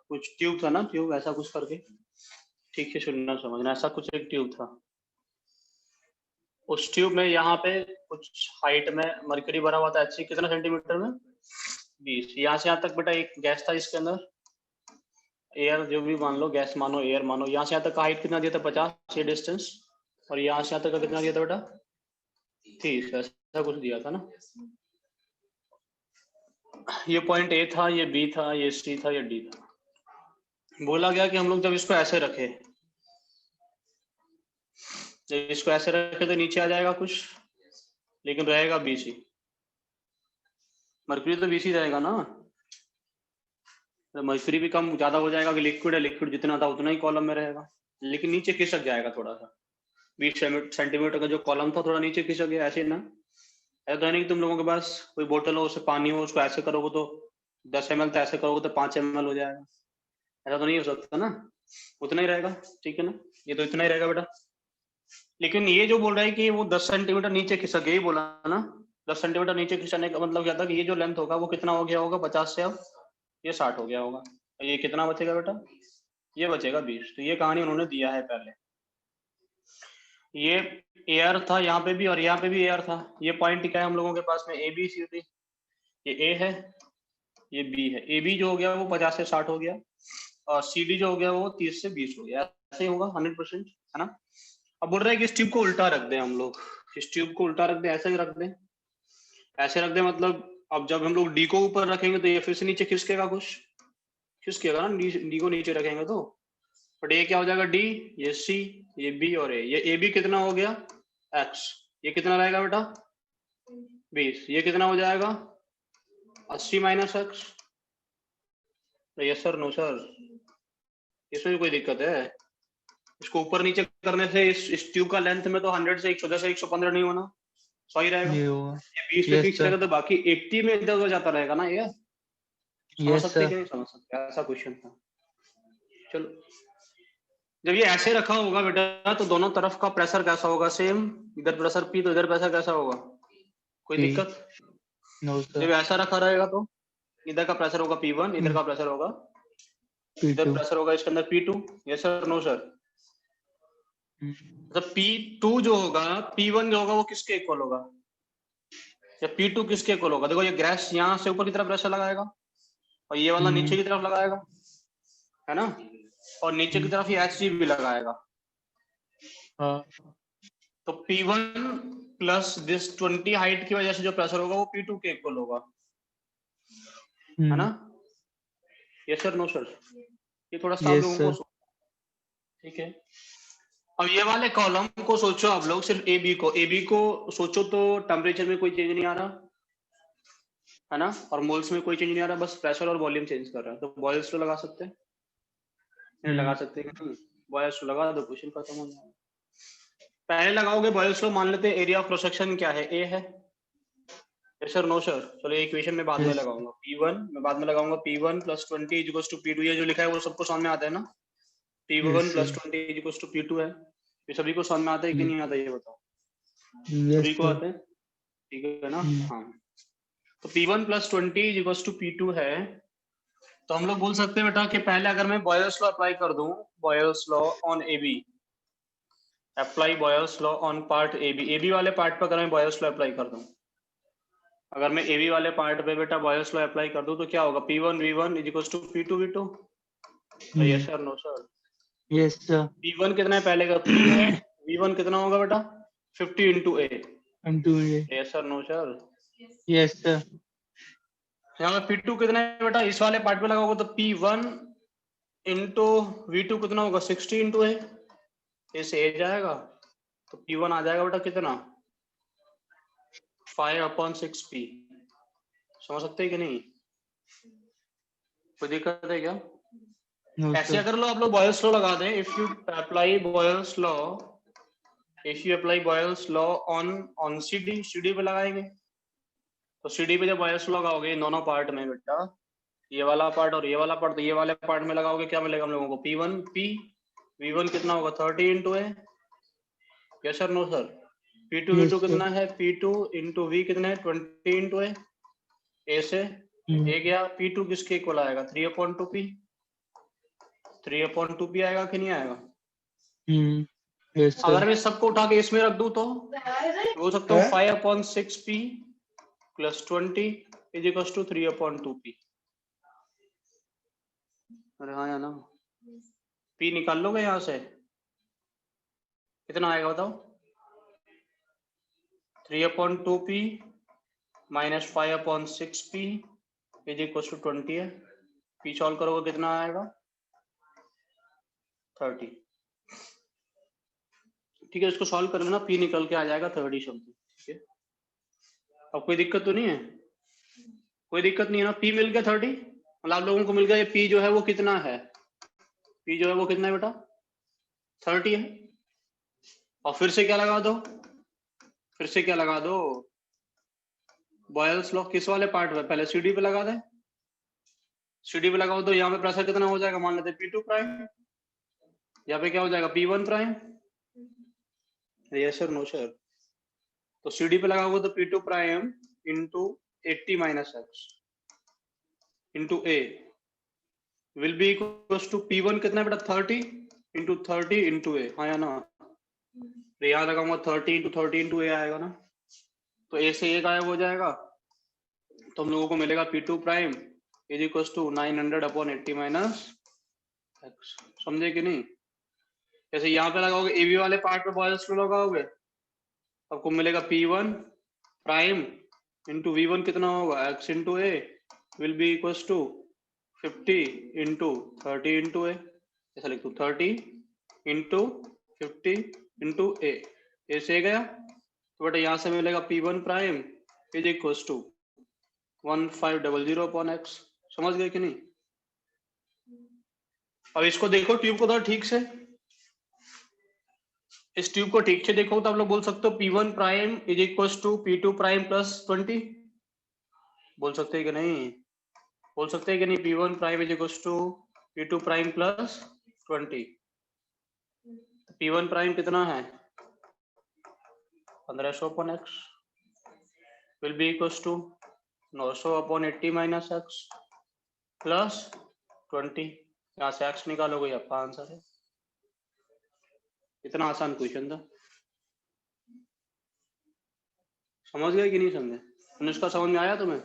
कुछ ट्यूब था ना, ट्यूब ऐसा कुछ करके, ठीक है सुनना समझना, ऐसा कुछ एक ट्यूब था। उस ट्यूब में यहाँ पे कुछ हाइट में मरकरी भरा हुआ था, अच्छी कितना सेंटीमीटर में, 20। यहाँ से यहाँ तक बेटा एक गैस था, इसके अंदर एयर, जो भी मान लो, गैस मानो एयर मानो। यहाँ से यहाँ तक का हाइट कितना दिया था, 50, ये डिस्टेंस। और यहाँ से यहाँ तक का कितना दिया था बेटा, 30, ऐसा कुछ दिया था ना। ये पॉइंट ए था, ये बी था, ये सी था, ये डी था। बोला गया कि हम लोग जब इसको ऐसे रखे, जब इसको ऐसे रखे तो नीचे आ जाएगा कुछ, लेकिन रहेगा बीसी। मरकरी तो बीसी रहेगा ना, तो मरकरी भी कम ज्यादा हो जाएगा कि लिक्विड है, लिक्विड जितना था उतना ही कॉलम में रहेगा, लेकिन नीचे खिसक जाएगा थोड़ा सा। 20 सेंटीमीटर का जो कॉलम था थोड़ा नीचे खिसक गया, ऐसे ना। ऐसा तो नहीं कि तुम लोगों के पास कोई बोतल हो, उससे पानी हो, उसको ऐसे करोगे तो 10 ml, तो ऐसे करोगे तो 5 ml हो जाएगा। ऐसा तो नहीं हो सकता ना, उतना ही रहेगा, ठीक है ना। ये तो इतना ही रहेगा बेटा। लेकिन ये जो बोल रहा है कि वो 10 सेंटीमीटर नीचे खिसक गया, ही बोला ना। 10 सेंटीमीटर नीचे खिसकने का मतलब क्या था कि ये जो लेंथ होगा वो कितना हो गया होगा, 50 से अब ये 60 हो गया होगा। ये कितना बचेगा बेटा, ये बचेगा 20। तो ये कहानी उन्होंने दिया है पहले। ये एयर था यहाँ पे भी और यहाँ पे भी एयर था। ये पॉइंट क्या है हम लोगों के पास में, ए बी सी डी। ये ए है, ये बी है। ए बी जो हो गया वो 50 से 60 हो गया, और सी डी जो हो गया वो 30 से 20 हो गया। ऐसे ही होगा 100%, है ना। अब बोल रहे हैं कि इस ट्यूब को उल्टा रख दें हम लोग, इस ट्यूब को उल्टा रख दें, ऐसे ही रख दें, ऐसे रख दें। मतलब अब जब हम लोग डी को ऊपर रखेंगे तो ये फिर से नीचे खिसकेगा, कुछ खिसकेगा ना, डी को नीचे रखेंगे तो। बट ये क्या हो जाएगा, डी, ये सी, ये बी और ए। ये ए बी कितना हो गया, एक्स। ये कितना रहेगा बेटा, 20। ये कितना हो जाएगा, 80 minus x. Yes sir, no sir, इसमें भी कोई दिक्कत है। इसको ऊपर नीचे करने से इस ट्यूब का लेंथ में तो 100 से 110 से 115 नहीं होना, सही रहेगा। ये होगा, ये 20 पे फिक्स रहेगा, तो बाकी 80 में इधर उधर जाता रहेगा ना। ये समझ सकते कि नहीं समझ सकते, ऐसा क्वेश्चन था। चलो, जब ये ऐसे रखा होगा बेटा तो दोनों तरफ का प्रेशर कैसा होगा, सेम। इधर प्रेशर पी तो इधर प्रेशर कैसा होगा, कोई दिक्कत। No sir. जब ऐसा रखा रहेगा तो इधर का प्रेशर होगा P1, इधर का प्रेशर होगा, इधर प्रेशर होगा इसके अंदर P2। Yes sir, no sir. तो P2 जो होगा, P1 जो होगा वो किसके इक्वल होगा, या P2 किसके इक्वल होगा। देखो ये गैस यहाँ से ऊपर की तरफ प्रेशर लगाएगा और ये वाला नीचे की तरफ लगाएगा, है ना। और नीचे की तरफ ये HG भी लगाएगा। तो P1 प्लस दिस 20 हाइट की वजह से जो प्रेशर होगा वो P2 के इक्वल होगा, है ना। Yes sir, no sir. ये थोड़ा सा आप लोगों को, ठीक है। अब ये वाले कॉलम को सोचो आप लोग, सिर्फ ए बी को सोचो तो टेम्परेचर में कोई चेंज नहीं आ रहा, है ना, और मोल्स में कोई चेंज नहीं आ रहा, बस प्रेशर और वॉल्यूम चेंज कर रहा है। तो बॉयल्स लगा सकते हैं, नहीं लगा सकते हैं, बॉयल्स लगा दो, क्वेश्चन खत्म हो जाएगा। पहले लगाओगे बॉयल्स लो, मान लेते हैं एरिया ऑफ क्रॉस सेक्शन क्या है, ए है। Yes sir, no sir. चलो ये इक्वेशन में बाद में लगाऊंगा, P1 मैं बाद में लगाऊंगा, P1 plus 20 equals to P2। ये जो लिखा है वो सबको समझ में आता है ना, P1 plus 20 equals to P2 है। ये सभी को समझ में आता है कि नहीं आता, ये बताओ। सभी को आता है, ठीक है ना। हाँ, तो P1 plus 20 equals to P2 है। तो हम लोग बोल सकते हैं बेटा कि पहले अगर मैं बॉयल्स लॉ अप्लाई कर दूं, Boyle's law on AB, apply Boyle's law on part AB वाले पार्ट पर अगर मैं बॉयल्स लॉ अप्लाई कर दूं, अगर मैं AB वाले पार्ट पे बेटा बॉयल्स लॉ अप्लाई कर दूं तो क्या होगा, P1 V1 equals to P2 V2। Yes sir, no sir. Yes sir. P1 कितना है पहले का, P है। V1 कितना होगा बेटा, 50 into A। Yes sir, no sir. Yes sir. यहाँ पे P2 कितना है बेटा, इस वाले पार्ट पे लगाओगे तो P1 into V2 कितना होगा, 60 into A। इसे A जाएगा तो P1 आ जाएगा बेटा कितना, 5/6P। समझ सकते हैं कि नहीं, कोई दिक्कत है क्या। ऐसे अगर लो आप लोग बॉयल्स लॉ लगा दें, if you apply Boyle's law, if you apply Boyle's law on CD पे लगाएंगे तो CD पे जब बॉयल्स लॉ लगाओगे इन दोनों पार्ट में बेटा, ये वाला पार्ट और ये वाला पार्ट, तो ये वाले पार्ट में लगाओगे क्या मिलेगा हम लोगों को, P1 P, V1 कितना होगा 30 into A। Yes sir, no sir. P2 V2 कितना है, P2 into V कितना है 20 into A। A से ए गया, P2 किसके इक्वल आएगा 3/2P, 3/2P आएगा कि नहीं आएगा? Yes sir. अगर मैं सबको उठा के इसमें रख दूं तो बोल सकता हूँ 5/6P + 20 = 3/2P। अरे हाँ या ना, P निकाल लोगे यहाँ से, कितना आएगा बताओ? 3/2P - 5/6P = 20 है। P सॉल्व करोगे कितना आएगा? 30। ठीक है, इसको सॉल्व करना ना, P निकल के आ जाएगा 30 समथिंग। ठीक है, अब कोई दिक्कत तो नहीं है? कोई दिक्कत नहीं है ना? P मिल गया 30, मतलब आप लोगों को मिल गया ये P जो है वो कितना है? P जो है वो कितना है बेटा? 30 है। और फिर से क्या लगा दो? फिर से क्या लगा दो? बॉयल्स लॉ किस वाले पार्ट में? पहले CD पे लगा दे। CD पे लगाओ तो यहाँ पे प्रेशर कितना हो जाएगा? मान लेते P2 प्राइम, यहाँ पे क्या हो जाएगा? P1 prime. Yes sir, no sir. तो CD पे लगाओगे तो P2 prime into 80 - x into A will be equals to P1 कितना बेटा? 30 इंटू 30 इंटू A। हाँ या ना? तो यहाँ लगाऊंगा 30 इंटू 30 इंटू A आएगा ना, तो A से A गायब हो जाएगा, तो हम लोगों को मिलेगा P2 प्राइम = 900/80 - x। समझे कि नहीं? जैसे यहाँ पे लगाओगे AB वाले पार्ट पे बॉयल्स लॉ लगाओगे, आपको मिलेगा P1 प्राइम इंटू V1 कितना होगा? x into A will be equals to 50 into 30 into A। ऐसा लिख दो 30 इंटू 50 इंटू A से गया, तो बेटा यहाँ से मिलेगा P1 प्राइम = 1500/x। समझ गए कि नहीं? अब इसको देखो ट्यूब को थोड़ा ठीक से, इस ट्यूब को ठीक से देखो तो आप लोग बोल सकते हो P1 प्राइम = P2 प्राइम + 20। बोल सकते हैं कि नहीं? बोल सकते हैं कि नहीं? P1 prime = P2 prime + 20। P1 prime कितना है? 1500/x will be equals to 900/80 - x plus 20। यहाँ से x निकालोगे, आपका आंसर है। इतना आसान क्वेश्चन था। समझ गए कि नहीं समझे? अनुष्का, समझ में आया तुम्हें?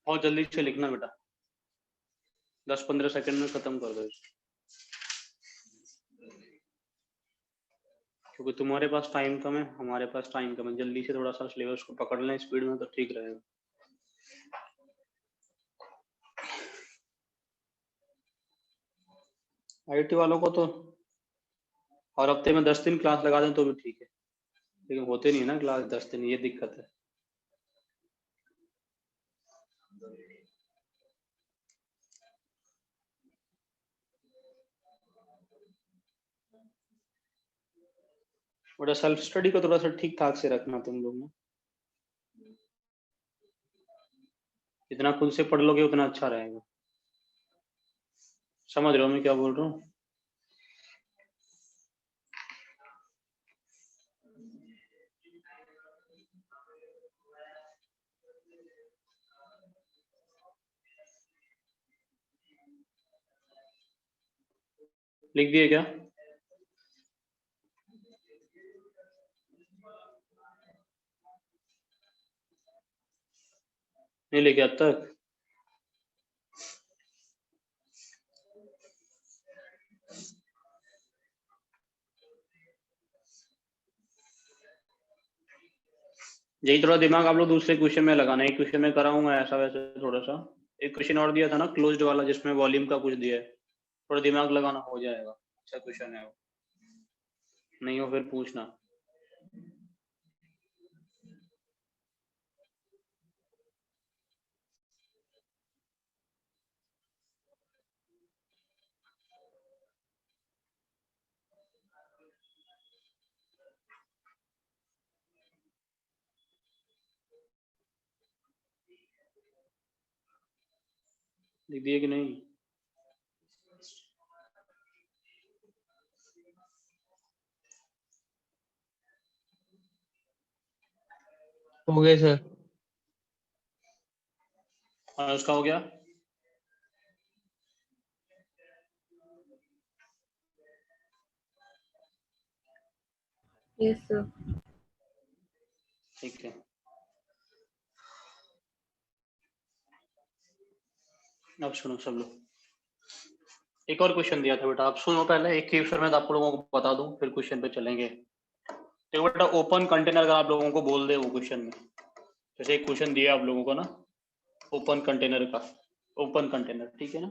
बहुत जल्दी से लिखना बेटा, 10-15 सेकंड में खत्म कर दो इसको, क्योंकि तुम्हारे पास टाइम कम है, हमारे पास टाइम कम है। जल्दी से थोड़ा सा सिलेबस को पकड़ लें स्पीड में, तो ठीक रहेगा। IT वालों को तो और हफ्ते में 10 दिन क्लास लगा दें तो भी ठीक है, लेकिन होते नहीं है ना क्लास 10 दिन, ये दिक्कत है। थोड़ा सेल्फ स्टडी को थोड़ा सा ठीक ठाक से रखना तुम लोग ना, जितना खुद से पढ़ लोगे उतना अच्छा रहेगा। समझ रहे हो मैं क्या बोल रहा हूँ? लिख दिए क्या? नहीं लिखे अब तक? यही थोड़ा दिमाग आप लोग दूसरे क्वेश्चन में लगाना। एक क्वेश्चन में कराऊंगा ऐसा वैसे थोड़ा सा, एक क्वेश्चन और दिया था ना क्लोज्ड वाला, जिसमें वॉल्यूम का कुछ दिया है, थोड़ा दिमाग लगाना, हो जाएगा। अच्छा क्वेश्चन है वो, नहीं हो फिर पूछना। लिख दिए कि नहीं? हो गए सर। और उसका हो गया। Yes sir. ठीक है, अब सुनो सब लोग, एक और क्वेश्चन दिया था बेटा, आप सुनो पहले, एक क्वेश्चन में आप लोगों को बता दूं, फिर क्वेश्चन पे चलेंगे। तो बेटा ओपन कंटेनर अगर आप लोगों को बोल दे वो क्वेश्चन में, जैसे एक क्वेश्चन दिया आप लोगों को ना ओपन कंटेनर का, ओपन कंटेनर, ठीक है ना।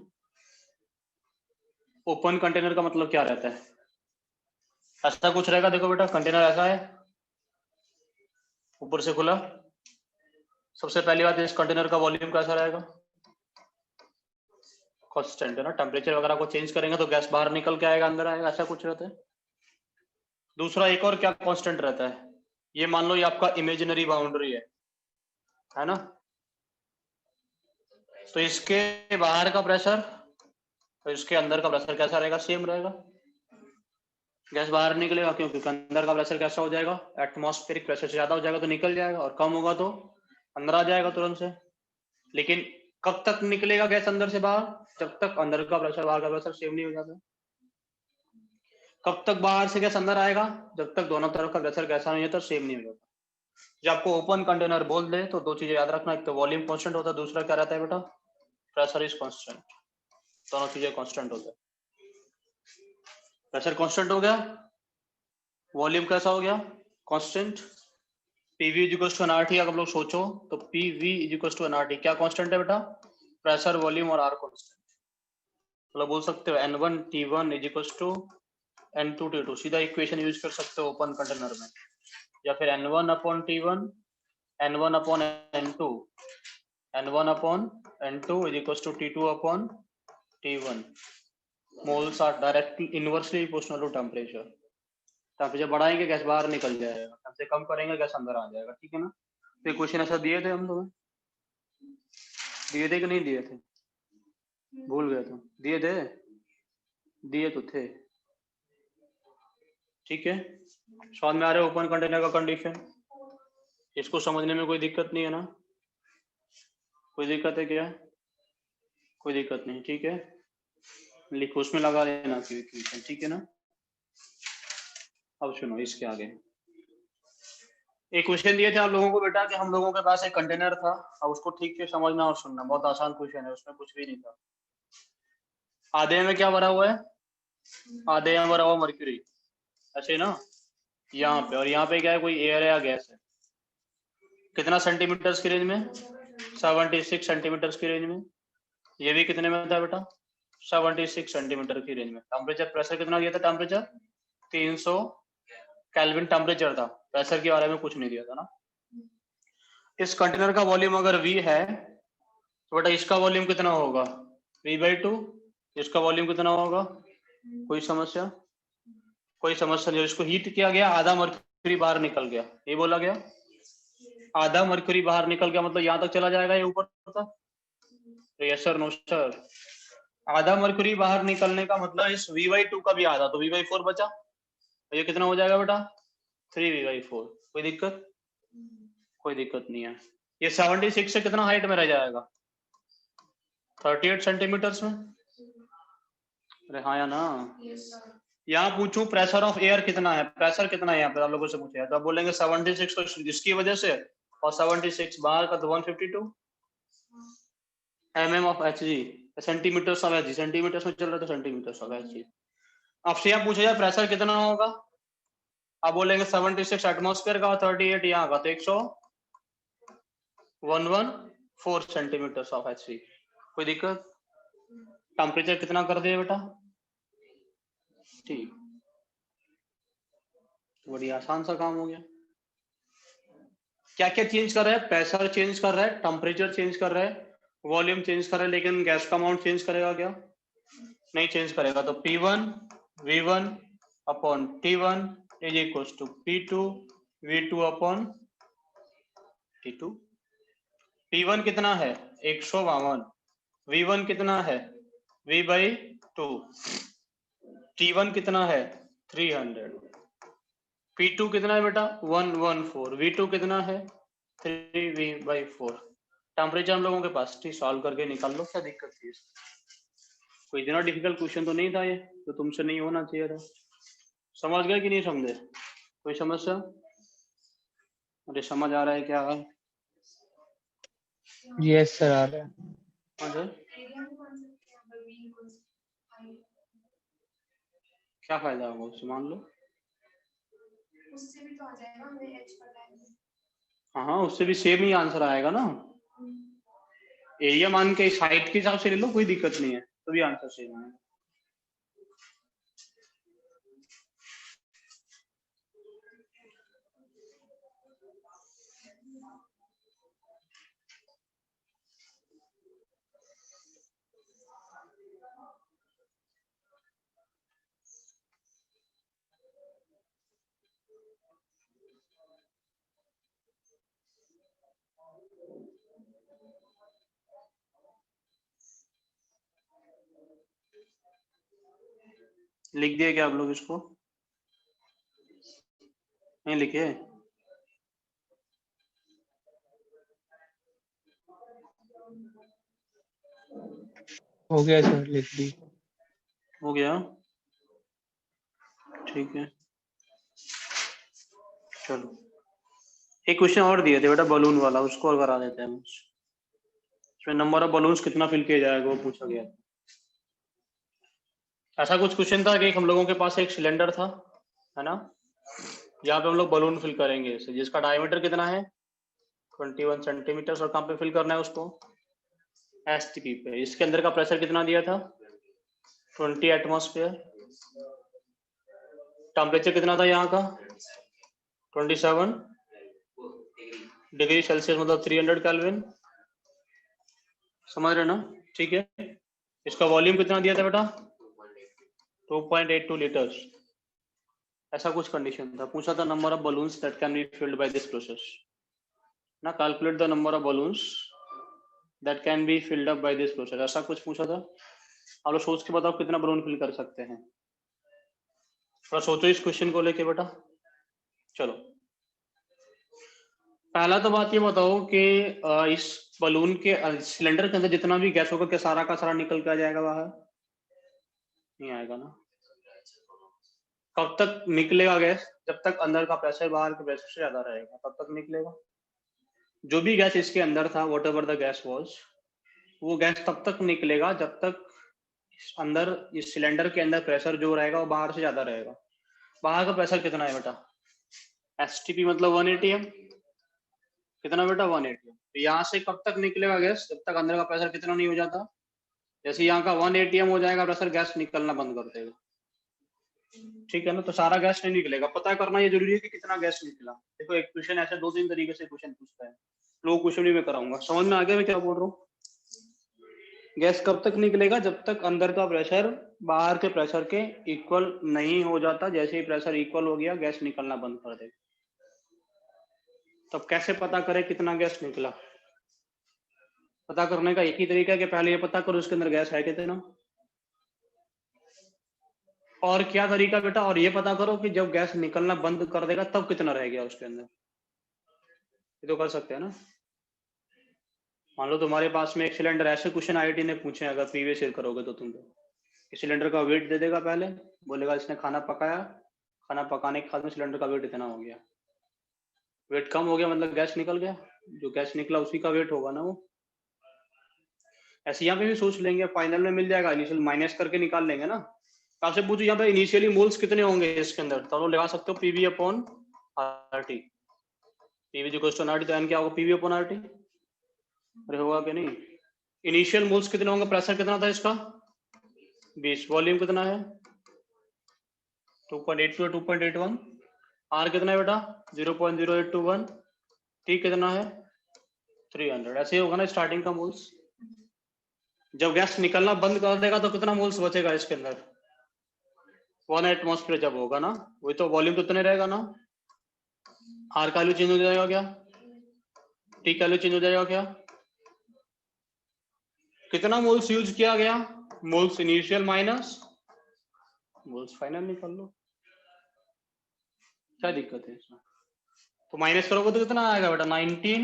ओपन कंटेनर का मतलब क्या रहता है, ऐसा कुछ रहेगा, देखो बेटा कंटेनर ऐसा है, ऊपर से खुला। सबसे पहली बात, इस कंटेनर का वॉल्यूम कैसा रहेगा, कांस्टेंट है ना, टेम्परेचर वगैरह को चेंज करेंगे तो गैस बाहर निकल के आएगा, अंदर आएगा, ऐसा कुछ रहता है। दूसरा एक और क्या कांस्टेंट रहता है, ये मान लो ये आपका इमेजिनरी बाउंड्री है ना, तो इसके बाहर का प्रेशर तो इसके अंदर का प्रेशर कैसा रहेगा, सेम रहेगा। गैस बाहर निकलेगा क्योंकि अंदर का प्रेशर कैसा हो जाएगा, एटमॉस्फेरिक प्रेशर से ज्यादा हो जाएगा तो निकल जाएगा, और कम होगा तो अंदर आ जाएगा तुरंत से। लेकिन कब तक निकलेगा गैस अंदर से बाहर, जब तक अंदर का प्रेशर बाहर का प्रेशर सेम नहीं हो जाता। कब तक बाहर से गैस अंदर आएगा, जब तक दोनों तरफ का प्रेशर कैसा नहीं होता, सेम नहीं हो जाता। जब आपको ओपन कंटेनर बोल दे तो दो चीजें याद रखना, एक तो वॉल्यूम कांस्टेंट होता है, दूसरा क्या रहता है बेटा, प्रेशर इज कांस्टेंट। दोनों चीजें कांस्टेंट होता है, प्रेशर कांस्टेंट हो गया, वॉल्यूम कैसा हो गया, constant. PV is equals to NRT, अगर आप लोग सोचो तो PV is equals to NRT, क्या कांस्टेंट है बेटा, प्रेशर वॉल्यूम और आर कांस्टेंट। मतलब बोल सकते हो N1 T1 is equals to N2 T2, सीधा इक्वेशन यूज कर सकते हो ओपन कंटेनर में, या फिर N1 upon T1 N1 upon N2 N1 upon N2 is equals to T2 upon T1। Moles are directly inversely proportional to temperature. Temperature बढ़ाएंगे gas बाहर निकल जाएगा, टेम्परेचर कम करेंगे गैस अंदर आ जाएगा, ठीक है ना। तो क्वेश्चन ऐसा दिए थे हम लोग, दिए थे कि नहीं दिए थे, भूल गए तो दिए थे, दिए तो थे, ठीक है। समझ में आ रहा है ओपन कंटेनर का कंडीशन, इसको समझने में कोई दिक्कत नहीं है ना, कोई दिक्कत है क्या, कोई दिक्कत नहीं, ठीक है, लिखो उसमें लगा देना क्वेश्चन, ठीक है ना। अब सुनो इसके आगे, एक क्वेश्चन दिए थे आप लोगों को बेटा कि हम लोगों के पास एक कंटेनर था, अब उसको ठीक से समझना और सुनना, बहुत आसान क्वेश्चन है, उसमें कुछ भी नहीं था। आधे में क्या भरा हुआ है, आधे में भरा हुआ मर्क्यूरी, ऐसे ना, यहाँ पे, और यहाँ पे क्या है, कोई एयर है या गैस है। कितना सेंटीमीटर्स की रेंज में, 76 सेंटीमीटर्स की रेंज में। ये भी कितने में था बेटा, 76 सेंटीमीटर की रेंज में। टेम्परेचर प्रेशर कितना दिया था, टेम्परेचर 300 केल्विन टेम्परेचर था, प्रेशर के बारे में कुछ नहीं दिया था ना। इस कंटेनर का वॉल्यूम अगर V है तो बेटा इसका वॉल्यूम कितना होगा, V/2। इसका वॉल्यूम कितना होगा, कोई समस्या, कोई समस्या नहीं। इसको हीट किया गया, आधा मर्क्यूरी बाहर निकल गया, ये बोला गया, आधा मर्क्यूरी बाहर निकल गया, मतलब यहाँ तक चला जाएगा ये ऊपर तक, यस सर नो सर। आधा मर्क्यूरी बाहर निकलने का मतलब इस V/2 का भी आधा, तो V/4 बचा, तो ये कितना हो जाएगा बेटा, 3V/4। कोई दिक्कत, कोई दिक्कत नहीं है। ये 76 से कितना हाइट में रह जाएगा, 38 सेंटीमीटर्स में। अरे हाँ या ना, यहाँ पूछूं प्रेशर ऑफ एयर कितना है, प्रेशर कितना है यहाँ पे आप लोगों से पूछा है, तो आप बोलेंगे 76, तो इसकी वजह से, और 76 बाहर का तो 152 mm of Hg, centimetres of Hg, centimetres में चल रहा था, सेंटीमीटर्स ऑफ Hg। आपसे यहाँ पूछा जाए प्रेशर कितना होगा, आप बोलेंगे 76 एटमॉस्फेयर का, 38 यहाँ का, तो 114 सेंटीमीटर्स ऑफ Hg। कोई दिक्कत, टेम्परेचर कितना कर दिया बेटा, ठीक, बड़ी आसान सा काम हो गया। क्या क्या चेंज कर रहा है, प्रेशर चेंज कर रहा है, टेम्परेचर चेंज कर रहा है, वॉल्यूम चेंज कर रहा है, लेकिन गैस का अमाउंट चेंज करेगा क्या, नहीं चेंज करेगा। तो P1 V1 upon T1 is equal to P2 V2 upon T2। P1 कितना है 152, V1 कितना है V/2, T1 कितना है 300, P2 कितना है बेटा 114, V2 कितना है 3V/4 टेम्परेचर हम लोगों के पास थी, सॉल्व करके निकाल लो, क्या दिक्कत थी इसमें? कोई इतना डिफिकल्ट क्वेश्चन तो नहीं था ये, तो तुमसे नहीं होना चाहिए था। समझ गए कि नहीं समझे? कोई समस्या? अरे समझ आ रहा है क्या? यस सर आ रहा है। हाँ सर, क्या फायदा होगा उससे? मान लो उससे भी तो आ जाएगा, हमें एच पता है। हाँ, उससे भी सेम ही आंसर आएगा ना। एरिया मान के साइड के हिसाब से ले लो, कोई दिक्कत नहीं है, तो भी आंसर सेम आएगा। लिख दिए क्या आप लोग इसको? नहीं लिखे? हो गया सर, लिख दी। हो गया, ठीक है। चलो एक क्वेश्चन और दिए थे बेटा बलून वाला, उसको और करा देते हैं। इसमें नंबर ऑफ बलून्स कितना फिल किया जाएगा वो पूछा गया। ऐसा कुछ क्वेश्चन था कि हम लोगों के पास एक सिलेंडर था, है ना, यहाँ पे हम लोग बलून फिल करेंगे जिसका डायमीटर कितना है 21 सेंटीमीटर, और कहाँ पे फिल करना है उसको? एसटीपी पे। इसके अंदर का प्रेशर कितना दिया था 20 एटमॉस्फेयर। टेम्परेचर कितना था यहाँ का 27 डिग्री सेल्सियस, मतलब 300 केल्विन। समझ रहे ना? ठीक है। इसका वॉल्यूम कितना दिया था बेटा 2.82 लीटर्स। ऐसा कुछ कंडीशन था, पूछा था number of balloons that can be filled by this process ना, calculate the number of balloons that can be filled up by this process, ऐसा कुछ पूछा था। आप लोग सोच के बताओ कितना बलून फिल कर सकते हैं, थोड़ा सोचो इस क्वेश्चन को लेके बेटा। चलो पहला तो बात ये बताओ कि इस बलून के सिलेंडर के अंदर जितना भी गैस होगा क्या सारा का सारा निकल के आ जाएगा बाहर? नहीं आएगा ना। कब तक निकलेगा गैस? जब तक अंदर का प्रेशर बाहर के प्रेशर से ज्यादा रहेगा तब तक निकलेगा। जो भी गैस इसके अंदर था what ever the gas was, वो गैस तब तक निकलेगा जब तक अंदर इस सिलेंडर के अंदर प्रेशर जो रहेगा वो बाहर से ज्यादा रहेगा। बाहर का प्रेशर कितना है बेटा? एसटीपी मतलब 1 atm। कितना बेटा 1 atm। तो यहाँ से कब तक निकलेगा गैस? जब तक अंदर का प्रेशर कितना नहीं हो जाता। जैसे यहाँ का 1 atm हो जाएगा प्रेशर, गैस निकलना बंद कर देगा। ठीक है ना, तो सारा गैस नहीं निकलेगा। पता करना ये जरूरी है कि कितना गैस निकला। देखो एक क्वेश्चन ऐसे 2-3 तरीके से क्वेश्चन पूछता है, लोग क्वेश्चन भी मैं कराऊंगा। समझ में आ गया मैं क्या बोल रहा हूँ? गैस कब तक निकलेगा? जब तक अंदर का प्रेशर बाहर के प्रेशर के इक्वल नहीं हो जाता। जैसे ही प्रेशर इक्वल हो गया गैस निकलना बंद कर देगा। तब कैसे पता करें कितना गैस निकला? पता करने का एक ही तरीका है कि पहले ये पता करो उसके अंदर गैस है कितना। और क्या तरीका बेटा? और ये पता करो कि जब गैस निकलना बंद कर देगा तब कितना रह गया उसके अंदर। ये तो कर सकते हैं ना। मान लो तुम्हारे पास में एक सिलेंडर, ऐसे क्वेश्चन आईआईटी ने पूछे अगर प्रीवियस ईयर करोगे तो तुमको सिलेंडर का वेट दे देगा, पहले बोलेगा इसने खाना पकाया, खाना पकाने के बाद में सिलेंडर का वेट इतना हो गया। वेट कम हो गया मतलब गैस निकल गया, जो गैस निकला उसी का वेट होगा ना वो। ऐसे यहाँ पे भी सोच लेंगे, फाइनल में मिल जाएगा, इनिशियल माइनस करके निकाल लेंगे ना। आपसे पूछो यहाँ पे इनिशियली मोल्स कितने होंगे इसके अंदर, तो आप लगा सकते हो पीवी अपॉन आरटी। पीवी जो क्वेश्चन आरटी, तो एन क्या होगा पीवी अपॉन आरटी। अरे होगा कि नहीं? इनिशियल मोल्स कितने होंगे? प्रेशर कितना था इसका 20, वॉल्यूम कितना है 2.82 2.81, आर कितना है बेटा 0.0821, टी कितना है 300। ऐसे ही होगा ना स्टार्टिंग का मोल्स। जब गैस निकलना बंद कर देगा तो कितना मोल्स बचेगा इसके अंदर 1 एटमॉस्फेयर जब होगा ना, वही तो वॉल्यूम तो उतने रहेगा ना। आर का वैल्यू चेंज हो जाएगा क्या? टी का वैल्यू चेंज हो जाएगा क्या? कितना मोल्स यूज किया गया? Moles initial minus moles final निकाल लो, क्या दिक्कत है इसमें? तो माइनस करोगे तो कितना आएगा बेटा 19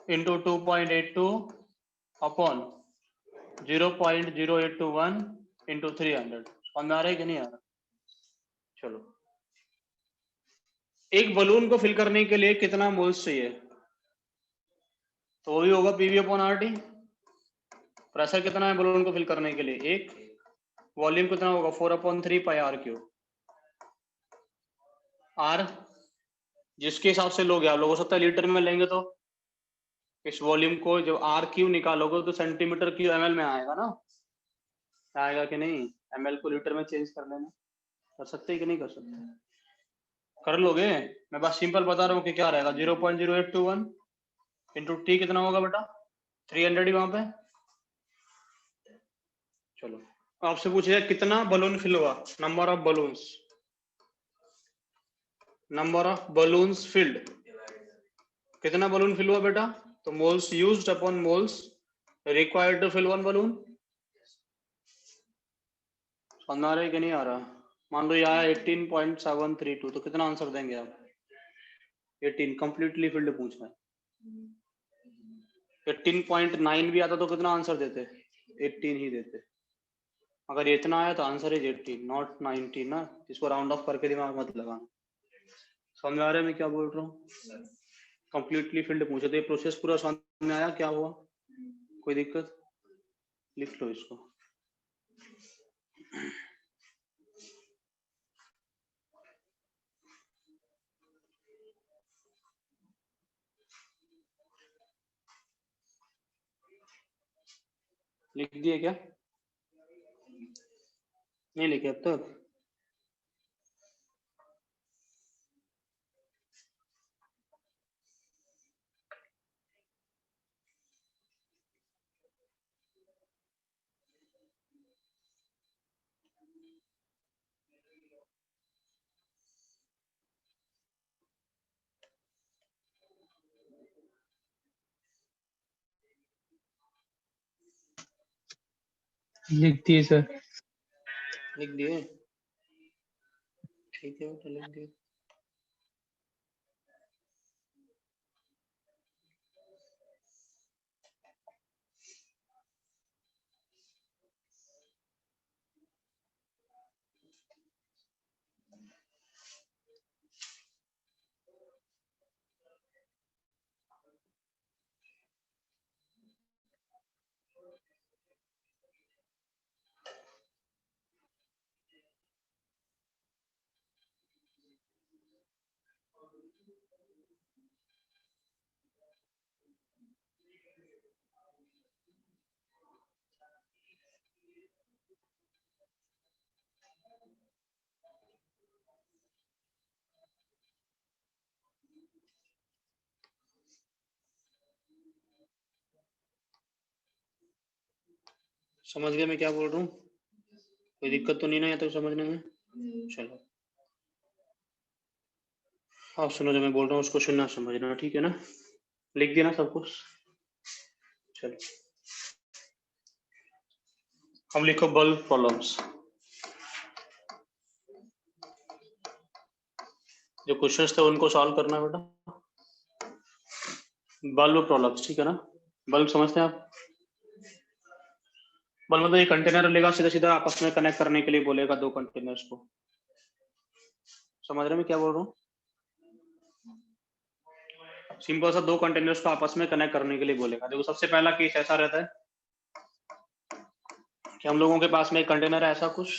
इंटू 2.82 अपॉन 0.0821 इंटू 300। समझ में आ रहा है कि नहीं आ रहा? चलो, एक बलून को फिल करने के लिए कितना मोल्स चाहिए? तो वो भी होगा पीवी अपॉन आरटी। प्रेशर कितना है बलून को फिल करने के लिए? एक। वॉल्यूम कितना होगा? 4/3 पाई आर क्यूब। आर जिसके हिसाब से लोगे आप लोग, हो सकता है लीटर में लेंगे तो इस वॉल्यूम को जब आर क्यू निकालोगे तो सेंटीमीटर क्यू एमएल में आएगा ना, आएगा कि नहीं? एमएल को लीटर में चेंज कर लेना, कर सकते हैं कि नहीं कर सकते? कर लोगे? मैं बस सिंपल बता रहा हूँ कि क्या रहेगा। 0.0821 इंटू टी कितना होगा बेटा? 300 ही वहां पे। चलो, आपसे पूछे कितना बलून फिल हुआ, number of balloons, number of balloons filled, कितना बलून फिल हुआ बेटा? तो moles used upon moles required to fill one balloon. समझ आ रहा है कि नहीं आ रहा? मान लो यहाँ 18.732, तो कितना आंसर देंगे आप? 18 कंप्लीटली फिल्ड पूछना है। 18.9 भी आता तो कितना आंसर देते? 18 ही देते। अगर इतना आया तो आंसर इज 18 नॉट 19 ना, इसको राउंड ऑफ करके दिमाग मत लगाना। समझ आ रहा है मैं क्या बोल रहा हूँ? कंप्लीटली फील्ड पूछे तो ये प्रोसेस पूरा समझ में आया क्या हुआ? कोई दिक्कत? लिख लो इसको। लिख दिए क्या? नहीं लिखे अब तक? लिख दिए सर। लिख दिए? ठीक है तो लिख दिए। समझ गया मैं क्या बोल रहा हूँ? कोई दिक्कत तो नहीं ना है तो समझने में? चलो, आप सुनो जो मैं बोल रहा हूँ उसको सुनना समझना, ठीक है ना? लिख दिया ना सब कुछ? चलो, हम लिखो बल्ब प्रॉब्लम्स। जो क्वेश्चंस थे उनको सॉल्व करना बेटा। बल्ब प्रॉब्लम्स, ठीक है ना? बल्ब समझते हैं आप? बल्ब मतलब ये कंटेनर लेगा, सीधा सीधा आपस में कनेक्ट करने के लिए बोलेगा दो कंटेनर्स को। समझ रहे मैं क्या बोल रहा हूँ? सिंपल सा दो कंटेनर्स को आपस में कनेक्ट करने के लिए बोलेगा। देखो सबसे पहला केस ऐसा रहता है कि हम लोगों के पास में एक कंटेनर है ऐसा कुछ,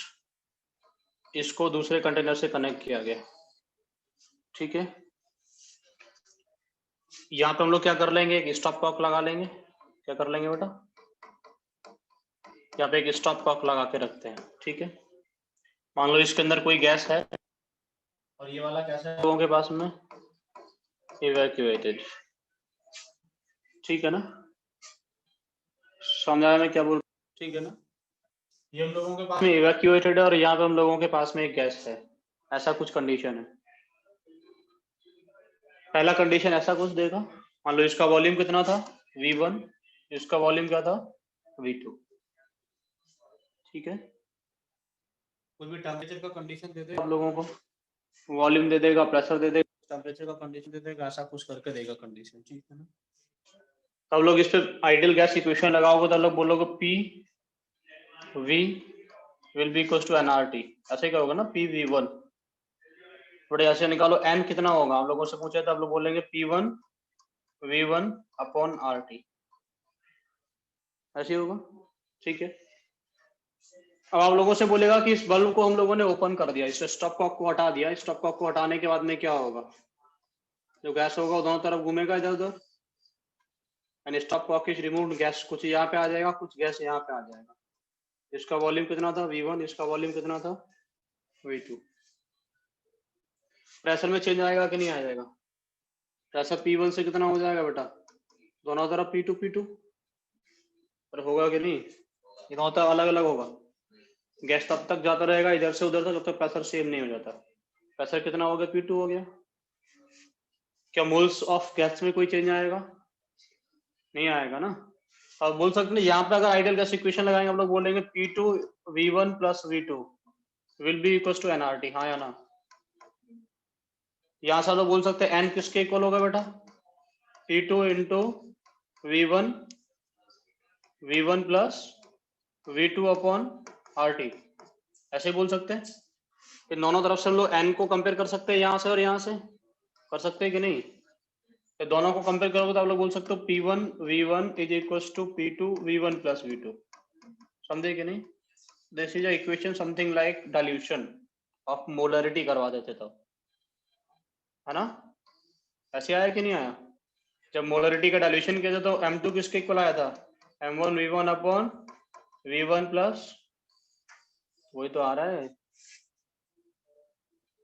इसको दूसरे कंटेनर से कनेक्ट किया गया, ठीक है? यहाँ पे हम लोग क्या कर लेंगे, एक स्टॉप कॉक लगा लेंगे। क्या कर लेंगे बेटा? यहाँ पे एक स्टॉप कॉक लगा के रखते हैं, ठीक है? मान लो इसके अंदर कोई गैस है और ये वाला गैस है लोगों के पास में इवैक्यूएटेड, ठीक है ना? समझाया मैं क्या बोल, ठीक है ना? ये हम लोगों के पास में इवैक्यूएटेड है और यहाँ पे हम लोगों के पास में एक गैस है, ऐसा कुछ कंडीशन है। पहला कंडीशन ऐसा कुछ देगा, मान लो इसका वॉल्यूम कितना था V1, इसका वॉल्यूम क्या था V2, ठीक है? कोई भी टेम्परेचर का कंडीशन दे दे आप लोगों को, वॉल्यूम दे देगा, प्रेशर दे देगा, टेम्परेचर का कंडीशन दे देगा, ऐसा कुछ करके देगा कंडीशन, ठीक है ना। तब लोग इस पे आइडियल गैस इक्वेशन लगाओगे तो लोग बोलोगे P V will be equal to nRT, ऐसे क्या होगा ना, PV1। बड़े ऐसे निकालो n कितना होगा, हम लोगों से पूछे तो आप लोग बोलेंगे P1 V1 अपॉन RT, ऐसे होगा, ठीक है। अब आप लोगों से बोलेगा कि इस बल्ब को हम लोगों ने ओपन कर दिया, इस स्टॉप कॉक को हटा दिया, स्टॉप कॉक को हटाने के बाद में क्या होगा, जो गैस होगा वो दोनों तरफ घूमेगा इधर उधर, and stopcock is removed, gas कुछ यहाँ पे आ जाएगा, कुछ गैस यहाँ पे आ जाएगा। इसका वॉल्यूम कितना था V1, इसका वॉल्यूम कितना था V2। प्रेशर में चेंज आएगा कि नहीं आ जाएगा, प्रेशर P1 से कितना हो जाएगा बेटा, दोनों तरफ P2 पर होगा कि नहीं, ये दोनों तरफ अलग अलग होगा, गैस तब तक जाता रहेगा इधर से उधर तक जब तक प्रेशर सेम नहीं हो जाता। प्रेशर कितना हो गया, P2 हो गया। क्या मोल्स ऑफ गैस में कोई चेंज आएगा, नहीं आएगा ना। अब बोल सकते हैं यहाँ पे अगर आइडियल गैस इक्वेशन लगाएंगे हम लोग बोलेंगे P2 V1 plus V2 will be equal to nRT, हाँ या ना। यहाँ से तो बोल सकते हैं n किसके इक्वल होगा बेटा, P2 into V1 plus V2 upon RT, ऐसे बोल सकते हैं। कि दोनों तरफ से हम लोग n को कंपेयर कर सकते हैं, यहाँ से और यहाँ से कर सकते हैं कि नहीं, तो दोनों को कंपेयर करोगे तो आप लोग बोल सकते हो P1 V1 is equal to P2 V1 plus V2, समझे कि नहीं। This is a equation something like dilution of molarity करवा देते तब, है ना। ऐसे आया कि नहीं आया, जब मोलरिटी का डाइल्यूशन किया था तो M2 किसके इक्वल आया था, M1 V1 upon V1 plus, वही तो आ रहा है,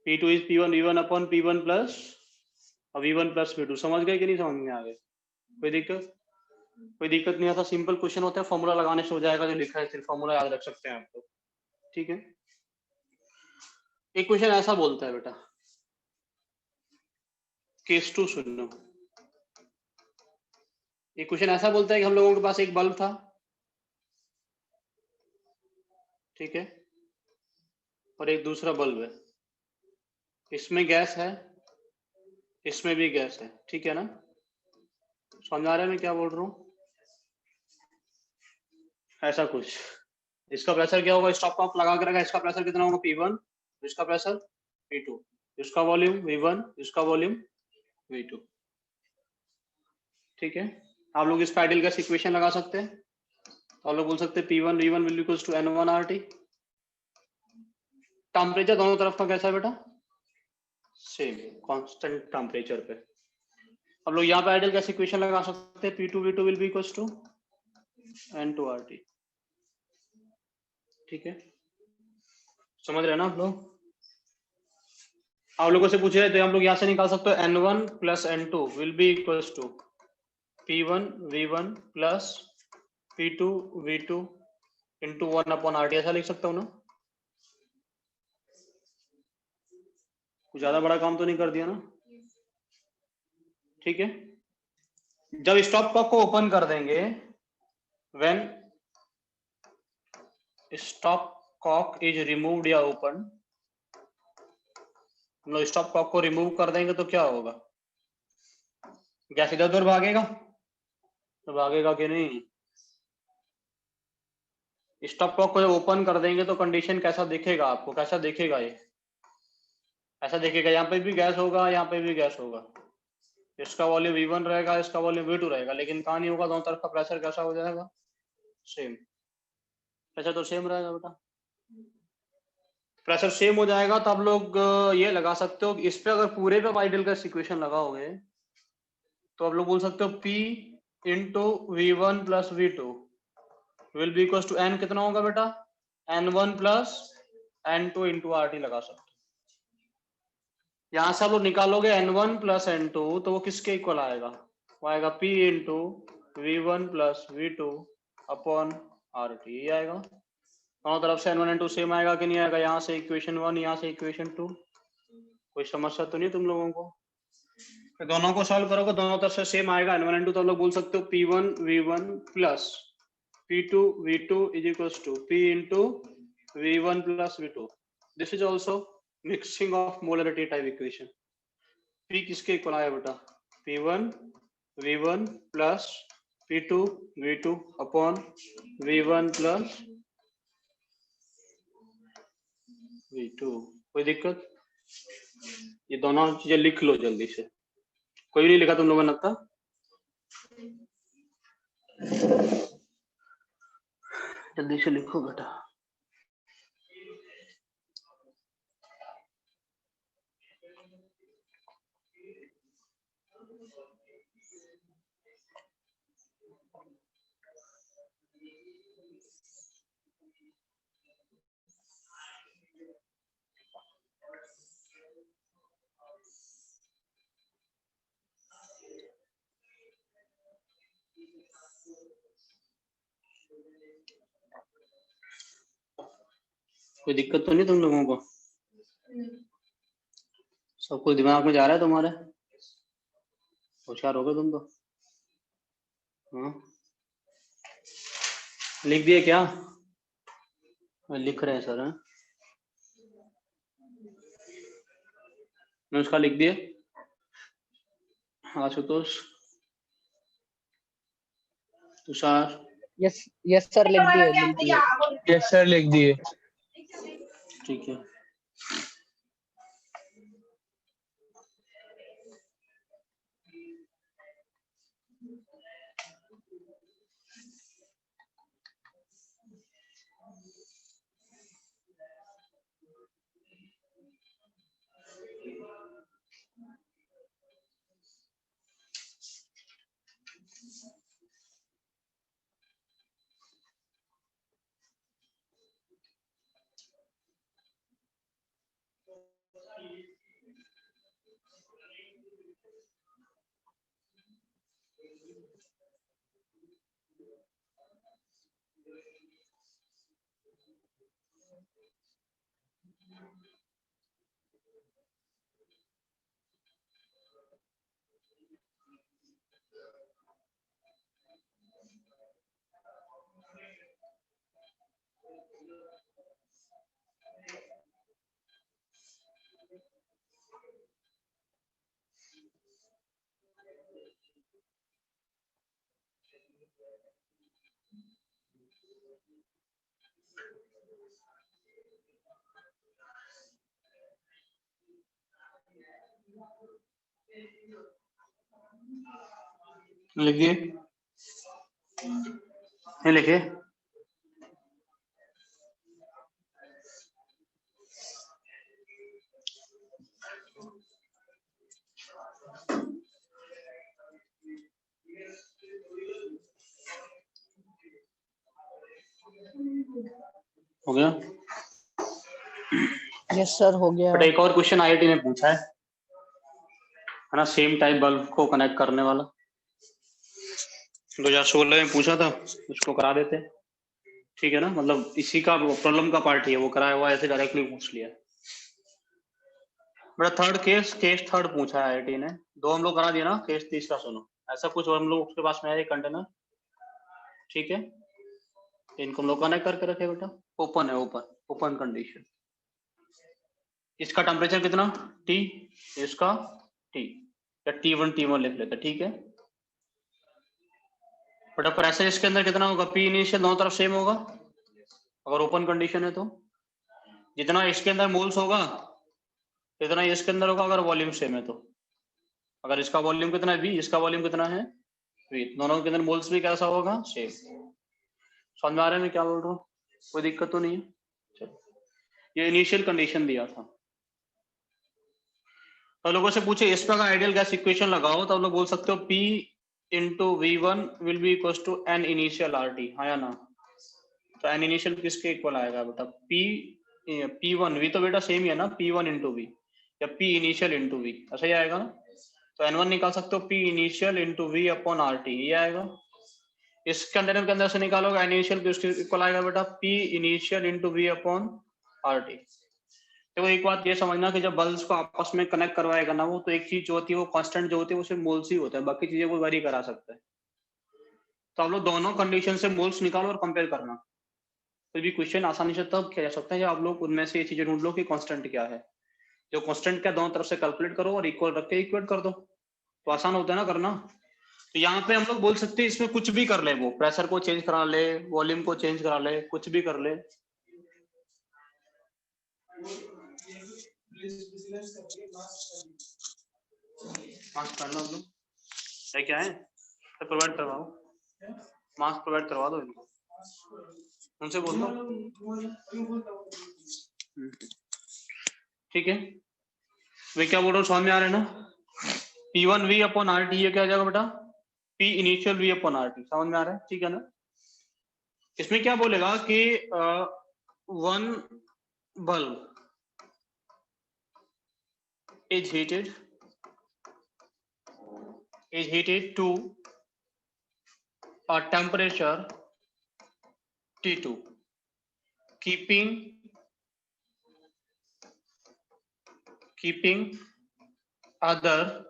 P2 is P1 V1 upon P1 plus V1 plus V2, समझ गए कि नहीं समझ में आ गए, कोई दिक्कत नहीं आता, सिंपल क्वेश्चन होता है, फॉर्मूला लगाने से हो जाएगा, जो लिखा है सिर्फ फॉर्मूला याद रख सकते हैं आप लोग, ठीक है। एक क्वेश्चन ऐसा बोलता है बेटा, केस 2 सुनो, एक क्वेश्चन ऐसा बोलता है कि हम लोगों के पास एक बल्ब था, ठीक है, और एक दूसरा बल्ब है, इसमें गैस है, इसमें भी गैस है, ठीक है ना, समझ आ रहा है मैं क्या बोल रहा हूँ, ऐसा कुछ। इसका प्रेशर क्या होगा, स्टॉप कॉक लगा के रखा, इसका प्रेशर कितना होगा P1, इसका प्रेशर P2, इसका वॉल्यूम V1, इसका वॉल्यूम V2, ठीक है। आप लोग इस आइडियल गैस इक्वेशन लगा सकते हैं, तो आप लोग बोल सकते हैं P1 V1 will equals to N1 RT। Temperature दोनों तरफ का कैसा है बेटा, सेम कांस्टेंट टेम्परेचर पे। अब लोग यहाँ पे आइडियल गैस इक्वेशन लगा सकते हैं, P2 V2 will be equals to N2 RT, ठीक है, समझ रहे हैं ना आप लोग। आप लोगों से पूछ रहे तो हम लोग यहाँ से निकाल सकते हो N1 plus N2 will be equals to P1 V1 plus P2 V2 into 1 upon RT, ऐसा लिख सकता हूँ ना, कुछ ज्यादा बड़ा काम तो नहीं कर दिया ना, ठीक है। जब स्टॉप कॉक को ओपन कर देंगे, when stopcock is removed या ओपन, हम लोग स्टॉप कॉक को रिमूव कर देंगे तो क्या होगा, गैस इधर उधर भागेगा, तो भागेगा कि नहीं। स्टॉप कॉक को जब ओपन कर देंगे तो कंडीशन कैसा दिखेगा आपको, कैसा दिखेगा, ये ऐसा दिखेगा, यहाँ पे भी गैस होगा, यहाँ पे भी गैस होगा, इसका वॉल्यूम V1 रहेगा, इसका वॉल्यूम V2 रहेगा, लेकिन कहाँ नहीं होगा, दोनों तरफ का प्रेशर कैसा हो जाएगा, सेम, प्रेशर तो सेम रहेगा बेटा। प्रेशर सेम हो जाएगा तो आप लोग ये लगा सकते हो, इस पे अगर पूरे पे आइडियल गैस इक्वेशन लगाओगे तो आप लोग बोल सकते हो P into V1 plus V2 will be equal to N, कितना होगा बेटा, N1 plus N2 into RT लगा सकते हो। यहाँ से आप लोग निकालोगे N1 प्लस N2 तो वो किसके इक्वल आएगा, वो आएगा P into V1 plus V2 upon RT, ये आएगा। दोनों तरफ से N1 N2 सेम आएगा कि नहीं आएगा, यहाँ से इक्वेशन 1, यहाँ से इक्वेशन 2, कोई समस्या तो नहीं तुम लोगों को। तो दोनों को सॉल्व करोगे, दोनों तरफ से सेम आएगा N1 N2, तो आप लोग बोल सकते हो P1 V1 plus P2 V2 is equals to P into V1 plus V2। This is also mixing of molarity type equation. P किसके इक्वल आया बेटा? P1 V1 plus P2 V2 upon V1 plus V2। कोई दिक्कत? ये दोनों चीजें लिख लो जल्दी से। कोई नहीं लिखा तुम लोगों ने लगता? जल्दी से लिखो बेटा। कोई दिक्कत तो नहीं तुम लोगों को? सब कुछ दिमाग में जा रहा है तुम्हारे? होशियार हो गए तुम तो। हाँ लिख दिए क्या? लिख रहे हैं सर। मैं उसका लिख दिए। Ashutosh, Tushar, yes yes sir, लिख दिए। यस सर लिख दिए। ठीक है। लिखिए। लिखिए। हो गया? यस सर, हो गया। बट एक और क्वेश्चन आईआईटी ने पूछा है ना, सेम टाइप बल्ब को कनेक्ट करने वाला 2016 में पूछा था, उसको करा देते। ठीक है ना, मतलब इसी का प्रॉब्लम का पार्ट ही है, वो कराया हुआ ऐसे डायरेक्टली पूछ लिया। बड़ा थर्ड केस थर्ड पूछा है आईआईटी ने, दो हम लोग करा दिया ना, केस तीसरा सुनो। ऐसा कुछ हम लोग उसके पास में है कंटेनर, ठीक है, इनको हम लोग कनेक्ट करके रखे बेटा, ओपन है, ओपन कंडीशन। इसका टेम्परेचर कितना T, इसका T, या T1 लिख लेते, ठीक है। बट अब प्रेशर इसके अंदर कितना होगा? P इनिशियल दोनों तरफ सेम होगा अगर ओपन कंडीशन है तो। जितना इसके अंदर मोल्स होगा इतना इसके अंदर होगा अगर वॉल्यूम सेम है तो। अगर इसका वॉल्यूम कितना है V, इसका वॉल्यूम कितना है V, दोनों के अंदर मोल्स भी कैसा होगा? सेम। समझ में आ रहा है मैं क्या बोल रहा हूँ? कोई दिक्कत तो नहीं है? चलो, ये इनिशियल कंडीशन दिया था। तो लोगों से पूछे इस पर आइडियल गैस इक्वेशन लगाओ तो आप लोग बोल सकते हो P into V1 will be equal to N initial RT, हाँ या ना? तो N इनिशियल किसके इक्वल आएगा बेटा? P1 V तो बेटा सेम ही है ना, P1 इंटू V या P इनिशियल इंटू V, ऐसा ही आएगा ना। तो N1 निकाल सकते हो P initial into V upon RT, ये आएगा। इस कंटेनर के अंदर से निकालोगे N इनिशियल किसके इक्वल आएगा बेटा? P initial into V upon RT। तो एक बात ये समझना कि जब बल्ब्स को आपस में कनेक्ट करवाएगा ना वो, तो एक चीज जो होती है वो कांस्टेंट जो होती है वो सिर्फ मोल्स ही होता है, बाकी चीजें वो वेरी करा सकता है। तो आप लोग दोनों कंडीशन से मोल्स निकालो और कंपेयर करना। कोई भी क्वेश्चन आसानी से तब किया जा सकता है जब आप लोग उनमें से ये चीजें ढूंढ लो कि कांस्टेंट क्या है। जो कांस्टेंट क्या दोनों तरफ से कैलकुलेट करो और इक्वल रख के इक्वेट कर दो, तो आसान होता है ना करना। तो यहाँ पे हम लोग बोल सकते हैं इसमें कुछ भी कर ले, वो प्रेशर को चेंज करा ले, वॉल्यूम को चेंज करा ले, कुछ भी कर ले। मास्क करना हम लोग है क्या है, तो प्रोवाइड करवाओ, मास्क प्रोवाइड करवा दो इनको, उनसे बोल दो। ठीक है, वे क्या बोल रहा हूँ समझ में आ रहा है ना। P1V अपॉन आर टी, ये क्या आ जाएगा बेटा, P initial V upon R T, समझ में आ रहा है, ठीक है ना। इसमें क्या बोलेगा कि one bulb is heated to a temperature T2, keeping other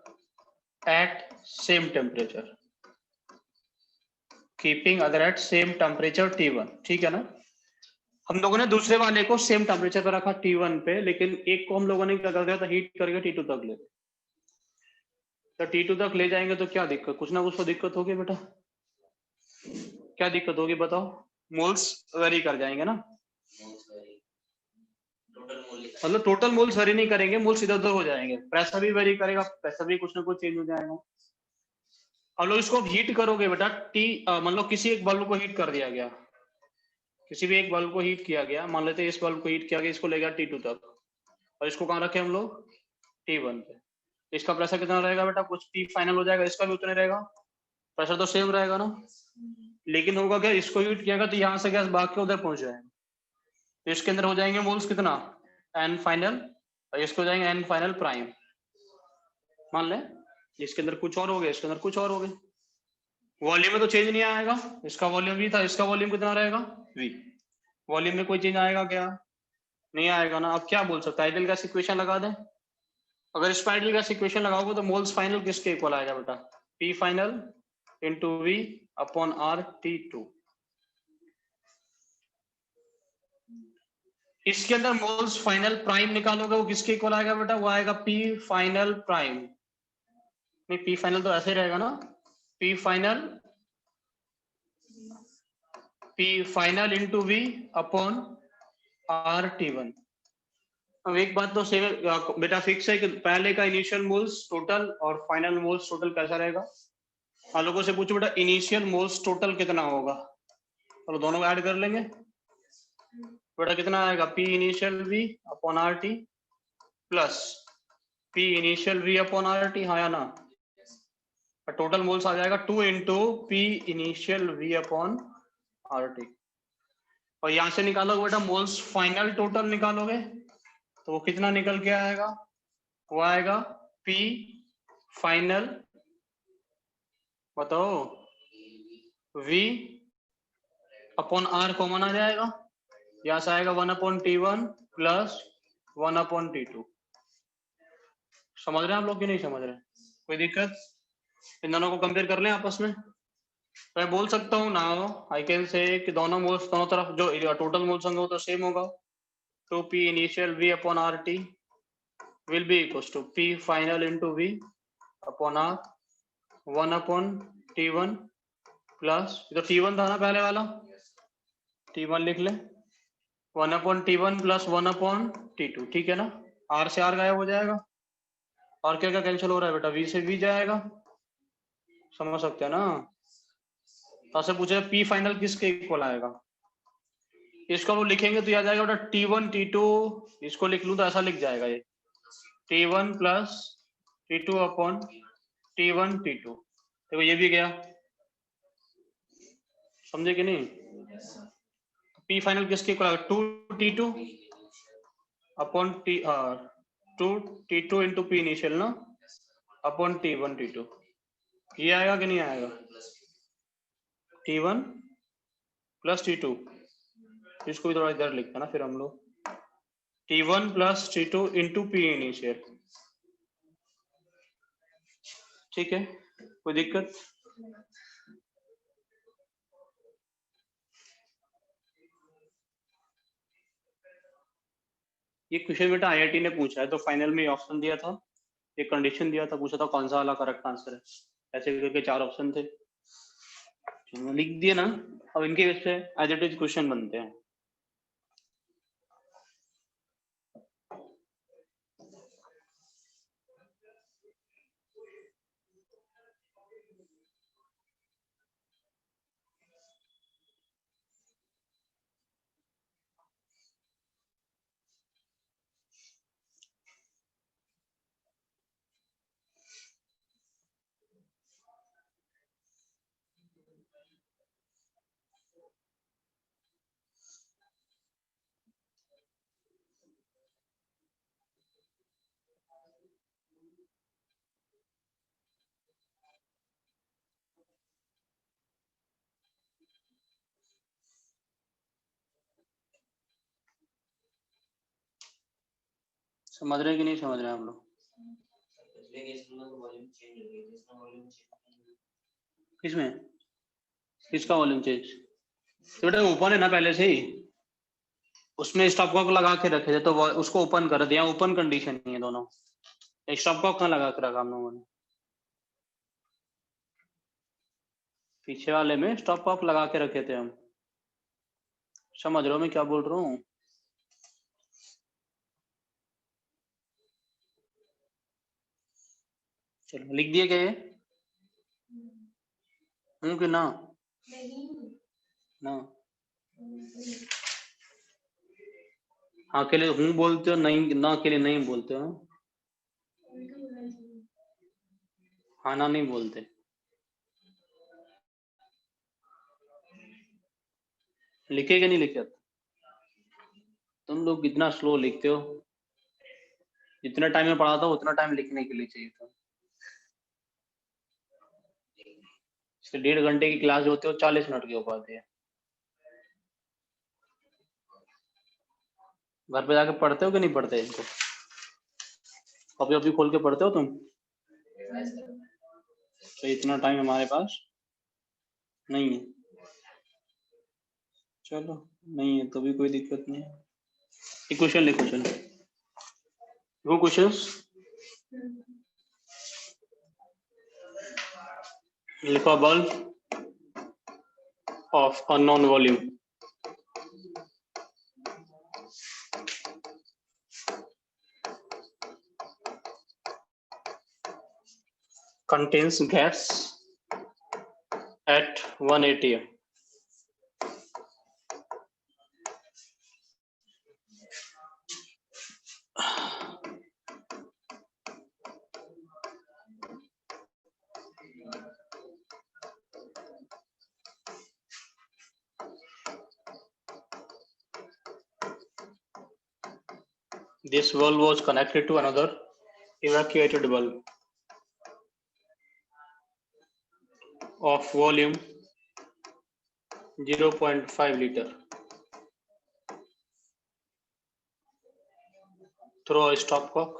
at same temperature, keeping other at same temperature T1, ठीक है ना। हम लोगों ने दूसरे वाले को सेम टेम्परेचर पर रखा T1 पे, लेकिन एक को हम लोगों ने क्या कर दिया था, हीट करके T2 तक ले, तो T2 तक ले जाएंगे तो क्या दिक्कत, कुछ ना कुछ तो दिक्कत होगी बेटा। क्या दिक्कत होगी बताओ, मोल्स वेरी कर जाएंगे ना, मतलब टोटल मोल्स वेरी नहीं करेंगे, मोल्स इधर उधर हो जाएंगे, प्रेशर भी वेरी करेगा, प्रेशर भी कुछ ना कुछ चेंज हो जाएगा। अब लोग इसको हीट करोगे बेटा, मतलब किसी एक बल्ब को हीट कर दिया गया, किसी भी एक बल्ब को हीट किया गया, मान लेते हैं इस बल्ब को हीट किया गया, इसको ले गया T2 तक, और इसको कहाँ रखे हम लोग, T1 पे। इसका प्रेशर कितना रहेगा बेटा, कुछ P फाइनल हो जाएगा, इसका भी उतना रहेगा, प्रेशर तो सेम रहेगा ना। लेकिन होगा क्या, इसको हीट किया गया तो यहाँ से गैस भाग के उधर पहुंच जाएगा, तो इसके अंदर हो जाएंगे मोल्स कितना, N फाइनल, और इसको हो जाएंगे N फाइनल प्राइम। मान ले इसके अंदर कुछ और हो गया, इसके अंदर कुछ और हो गया, वॉल्यूम में तो चेंज नहीं आएगा, इसका वॉल्यूम भी था, इसका वॉल्यूम कितना रहेगा V, वॉल्यूम में कोई चेंज आएगा क्या, नहीं आएगा ना। अब क्या बोल सकते हैं, आइडियल गैस इक्वेशन लगा दें, अगर इस आइडियल गैस इक्वेशन लगाओगे तो मोल्स फाइनल किसके इक्वल आएगा बेटा, P final into V upon R T2। इसके अंदर मोल्स फाइनल प्राइम निकालोगे, वो किसके इक्वल आएगा बेटा, वो आएगा P फाइनल प्राइम, नहीं P फाइनल तो ऐसे ही रहेगा ना, P final into V upon R T1। अब एक बात तो सेम बेटा फिक्स है कि पहले का इनिशियल मोल्स टोटल और फाइनल मोल्स टोटल कैसा रहेगा। आप लोगों से पूछो बेटा इनिशियल मोल्स टोटल कितना होगा, तो दोनों को ऐड कर लेंगे बेटा, कितना आएगा, P initial V upon R T plus P initial V upon R T, हाँ या ना, टोटल मोल्स आ जाएगा 2 into P initial V upon R T. और यहां से निकालोगे बेटा मोल्स फाइनल टोटल निकालोगे, तो वो कितना निकल के आएगा, वो आएगा P फाइनल, बताओ, V अपॉन R कॉमन आ जाएगा, यहां से आएगा 1 upon T1 plus 1 upon T2। समझ रहे हैं आप लोग कि नहीं समझ रहे, कोई दिक्कत, इन दोनों को कंपेयर कर लें आपस में। तो मैं बोल सकता हूँ नाउ आई कैन से कि दोनों मोल्स दोनों तरफ जो टोटल मोल्स होंगे वो तो सेम होगा, 2P initial V upon R T will be equals to P final into V upon R 1 upon T1 plus, तो T1 था ना पहले वाला, T1 लिख ले, 1 upon T1 plus 1 upon T2, ठीक है ना। R से R गायब हो जाएगा, और क्या क्या कैंसिल हो रहा है बेटा, V से V जाएगा, समझ सकते हैं ना। तो आपसे पूछे P फाइनल किसके इक्वल आएगा, इसका वो लिखेंगे तो याद आएगा बेटा T1 T2, इसको लिख लूं तो ऐसा लिख जाएगा ये T1 plus T2 upon T1 T2, देखो ये भी गया, समझे कि नहीं। P फाइनल किसके इक्वल आएगा, 2T2 upon two T2 into P initial ना अपॉन T1 T2, ये आएगा कि नहीं आएगा, T1 प्लस T2, इसको भी थोड़ा इधर लिखते हैं ना फिर हम लोग, T1 plus T2 into P initial, ठीक है, कोई दिक्कत। ये क्वेश्चन बेटा आईआईटी ने पूछा है, तो फाइनल में ऑप्शन दिया था, एक कंडीशन दिया था, पूछा था कौन सा वाला करेक्ट आंसर है, ऐसे करके 4 ऑप्शन थे, लिख दिए ना। अब इनके बेस पे एज इट इज क्वेश्चन बनते हैं। समझ रहे हैं कि नहीं समझ रहे हैं आप लोग? किसमें, किसका वॉल्यूम चेंज? तो बेटा ओपन है ना पहले से ही, उसमें स्टॉप कॉक लगा के रखे थे, तो उसको ओपन कर दिया, ओपन कंडीशन नहीं है दोनों। स्टॉप कॉक कहाँ लगा के रखा हम लोगों ने? पीछे वाले में स्टॉप कॉक लगा के रखे थे हम। समझ रहे हो मैं क्या बोल रहा हूँ? चलो लिख दिए क्या ये? हूँ कि ना? नहीं ना हाँ के लिए हूँ बोलते हो, नहीं ना के लिए नहीं बोलते हो, उल्टा बोलना चाहिए। हाँ ना नहीं बोलते। लिखे कि नहीं लिखे? तुम लोग कितना स्लो लिखते हो, जितना टाइम में पढ़ा था उतना टाइम लिखने के लिए चाहिए था। 1.5 घंटे की क्लास होती है, 40 मिनट की हो पाती है। घर पे जाके पढ़ते हो कि नहीं पढ़ते इनको? कॉपी वॉपी खोल के पढ़ते हो तुम? तो इतना टाइम हमारे पास नहीं है। चलो नहीं है तो भी कोई दिक्कत नहीं है। एक क्वेश्चन लिखो, चलो वो क्वेश्चंस लिखो। Bulb of unknown volume contains gas at 1 atm. This valve was connected to another evacuated valve of volume 0.5 liter through a stopcock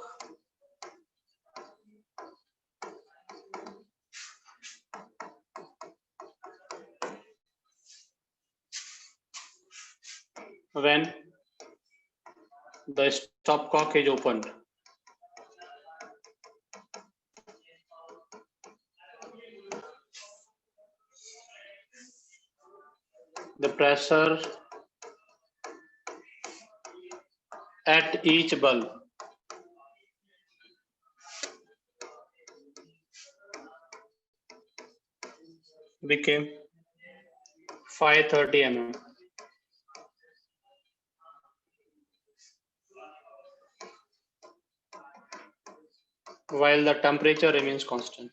when the stopcock is opened. The pressure at each bulb became 530 mm. While the temperature remains constant.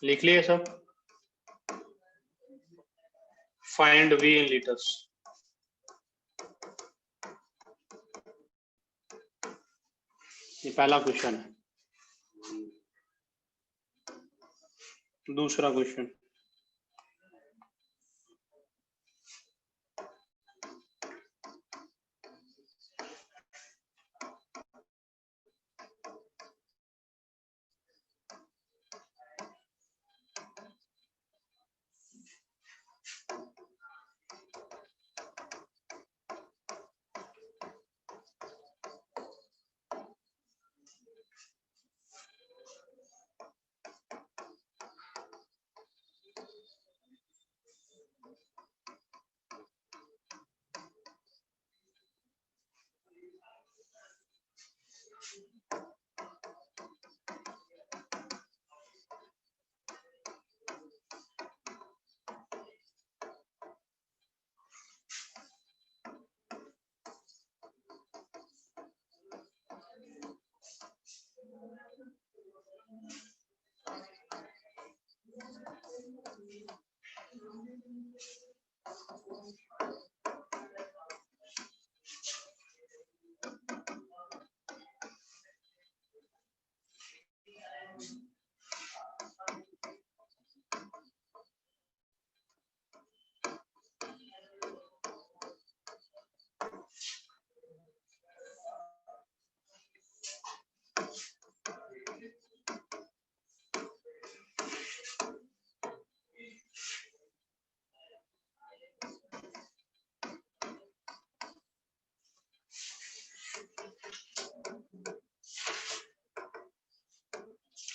लिख लिए सब? Find V in liters. ये पहला question है। दूसरा question,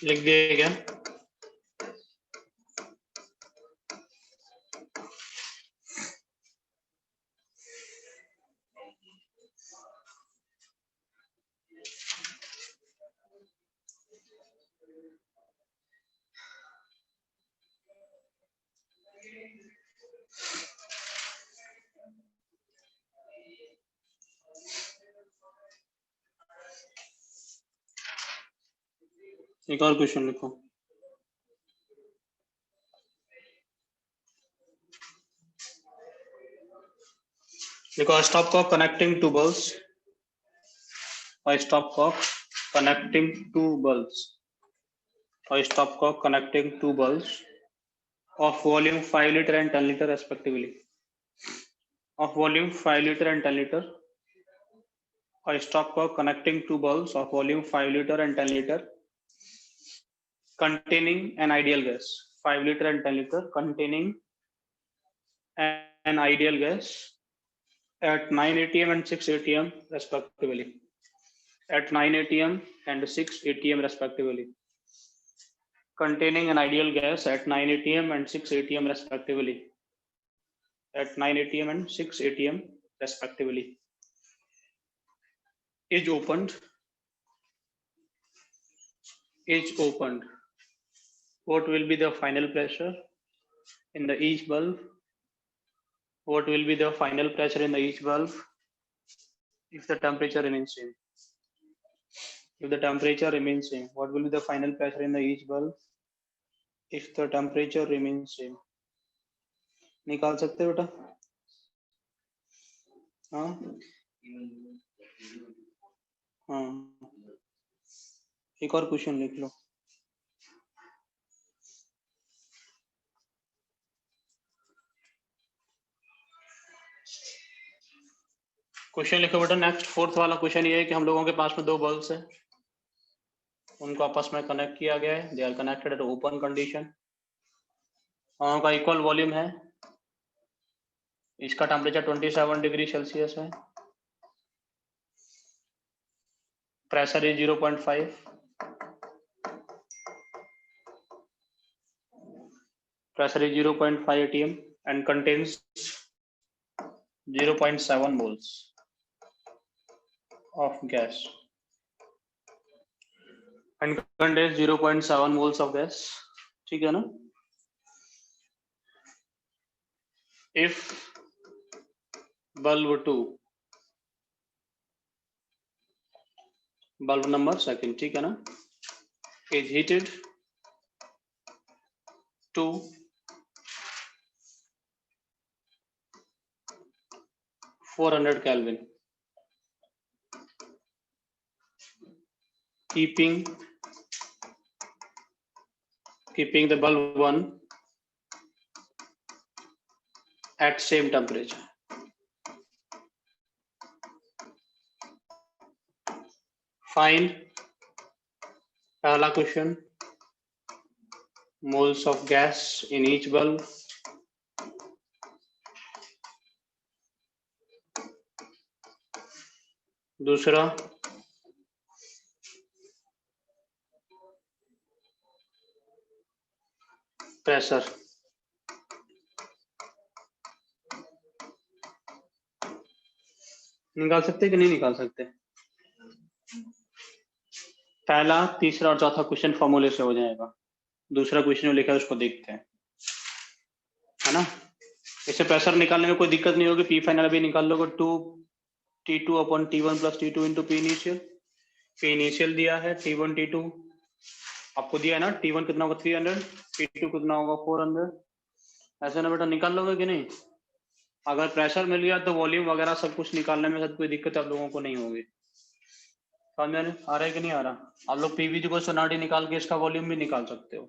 लिख दिए क्या? एक और क्वेश्चन लिखो। देखो, stopcock connecting two bulbs. A stopcock connecting two bulbs. A stopcock connecting two bulbs of volume 5 liter and 10 liter respectively. Of volume 5 liter and 10 liter. A stopcock connecting two bulbs of volume 5 liter and 10 liter containing an ideal gas. 5 liter and 10 liter containing an ideal gas at 9 atm and 6 atm respectively. At 9 atm and 6 atm respectively. Containing an ideal gas at 9 atm and 6 atm respectively. At 9 atm and 6 atm respectively. Is opened. Is opened. What will be the final pressure in the each bulb? What will be the final pressure in the each bulb if the temperature remains same? If the temperature remains same, what will be the final pressure in the each bulb if the temperature remains same? निकाल सकते हो बेटा? हाँ हाँ, एक और question लिख लो। Question लिखो बेटा। नेक्स्ट फोर्थ वाला क्वेश्चन ये है कि हम लोगों के पास में दो बल्ब्स है, उनको आपस में कनेक्ट किया गया है। They are connected at open condition. दोनों का इक्वल वॉल्यूम है। इसका टेम्परेचर 27 डिग्री सेल्सियस है। Pressure is 0.5। Pressure is 0.5 atm and contains 0.7 moles of gas and contains 0.7 moles of gas। ठीक है ना? If bulb 2, bulb number second, ठीक है ना, is heated to 400 Kelvin, keeping the bulb 1 at same temperature. Find, पहला question, moles of gas in each bulb। दूसरा, pressure. निकाल सकते कि नहीं निकाल सकते? पहला, तीसरा और चौथा क्वेश्चन फॉर्मूले से हो जाएगा। दूसरा क्वेश्चन जो लिखा है उसको देखते हैं, है ना। इससे प्रेशर निकालने में कोई दिक्कत नहीं होगी। पी फाइनल अभी निकाल लोगे 2T2 upon T1 plus T2 into P initial. P initial दिया है T1 T2 आपको दिया है ना। T1 कितना होगा 300, T2 कितना होगा 400। ऐसे ना बेटा, निकाल लोगे कि नहीं? अगर प्रेशर मिल गया तो वॉल्यूम वगैरह सब कुछ निकालने में कोई दिक्कत आप लोगों को नहीं होगी। समझ में आ रहा है कि नहीं आ रहा? आप लोग पीवी को सोनाटी निकाल के इसका वॉल्यूम भी निकाल सकते हो,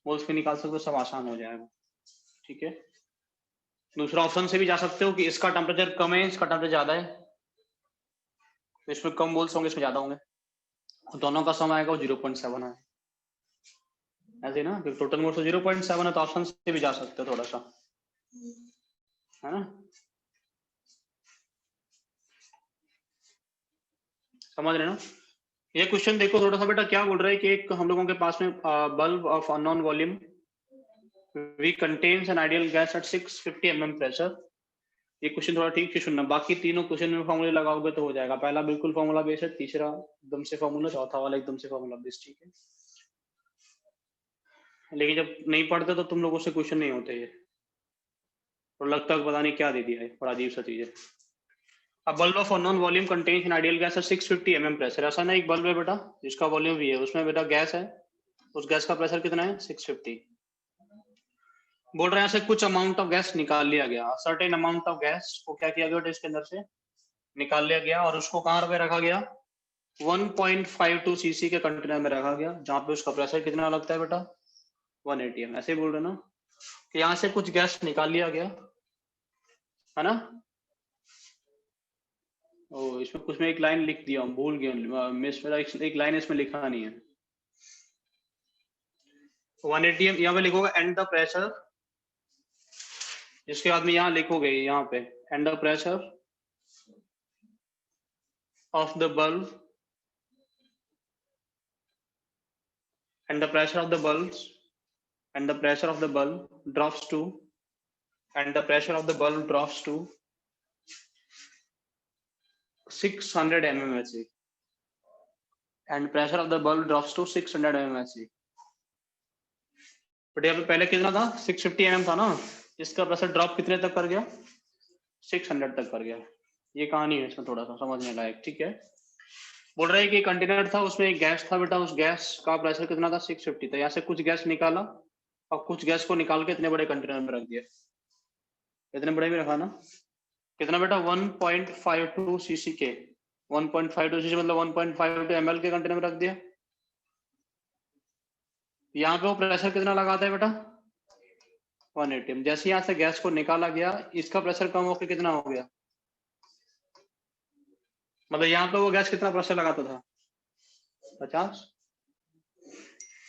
मोल्स भी निकाल सकते हो, सब आसान हो जाएगा। ठीक है। दूसरा ऑप्शन से भी जा सकते हो कि इसका टेम्परेचर कम है, इसका टेम्परेचर ज्यादा है, तो इसमें कम मोल्स होंगे, इसमें ज्यादा होंगे, दोनों का सम आएगा वो 0.7 है। ऐसे ना, टोटल मोल्स 0.7 है, तो ऑप्शन से भी जा सकते हो थोड़ा सा, है ना। समझ रहे ना? ये क्वेश्चन देखो थोड़ा सा बेटा, क्या बोल रहा है कि एक हम लोगों के पास में bulb of unknown volume we contains an ideal gas at 650 mm pressure. ये क्वेश्चन थोड़ा ठीक से सुनना, बाकी तीनों क्वेश्चन में फॉर्मूले लगाओगे तो हो जाएगा। पहला बिल्कुल फॉर्मूला बेस है, तीसरा एकदम से फॉर्मूला, चौथा वाला एकदम से फॉर्मूला बेस, ठीक है। लेकिन जब नहीं पढ़ते तो तुम लोगों से क्वेश्चन नहीं होते ये, और लगता है पता नहीं क्या दे दिया है, बड़ा अजीब सा चीज है। अब bulb of unknown volume contains an ideal gas at 650 mm pressure. ऐसा ना एक बल्ब है बेटा जिसका वॉल्यूम भी है, उसमें बेटा गैस है, उस गैस का प्रेशर कितना है 650। बोल रहे हैं ऐसे कुछ अमाउंट ऑफ गैस निकाल लिया गया, सर्टेन अमाउंट ऑफ गैस को क्या किया गया इसके अंदर से निकाल लिया गया, और उसको कहाँ पे रखा गया 1.52 सीसी के कंटेनर में रखा गया, जहां पे उसका प्रेशर कितना लगता है बेटा 180 mm। ऐसे ही बोल रहे ना कि यहाँ से कुछ गैस निकाल लिया गया है ना। ओ इसमें कुछ में एक लाइन लिख दिया हूँ, भूल गया मिस, मेरा एक लाइन इसमें लिखा नहीं है। 180 mm यहाँ पे लिखोगे एंड द प्रेशर, इसके बाद में यहाँ लिखोगे यहाँ पे and the pressure of the bulb and the pressure of the bulbs and the pressure of the bulb drops to and the pressure of the bulb drops to 600 mmHg and pressure of the bulb drops to 600 mmHg। But यहाँ पे पहले कितना था 650 mm था ना, इसका pressure drop कितने तक कर गया 600 तक कर गया। ये कहानी है इसमें थोड़ा सा समझने लायक, ठीक है। बोल रहे हैं कि कंटेनर था उसमें एक गैस था बेटा, उस गैस का प्रेशर कितना था 650 था। यहाँ से कुछ गैस निकाला और कुछ गैस को निकाल के इतने बड़े कंटेनर में रख दिया, इतने बड़े में रखा ना, कितना बेटा 1.52 सीसी के, 1.52 सीसी मतलब 1.52 ml के कंटेनर में रख दिया। यहाँ पे वो प्रेशर कितना लगाता है बेटा 180। जैसे यहाँ से गैस को निकाला गया, इसका प्रेशर कम होकर कितना हो गया, मतलब यहाँ पे वो गैस कितना प्रेशर लगाता था 50।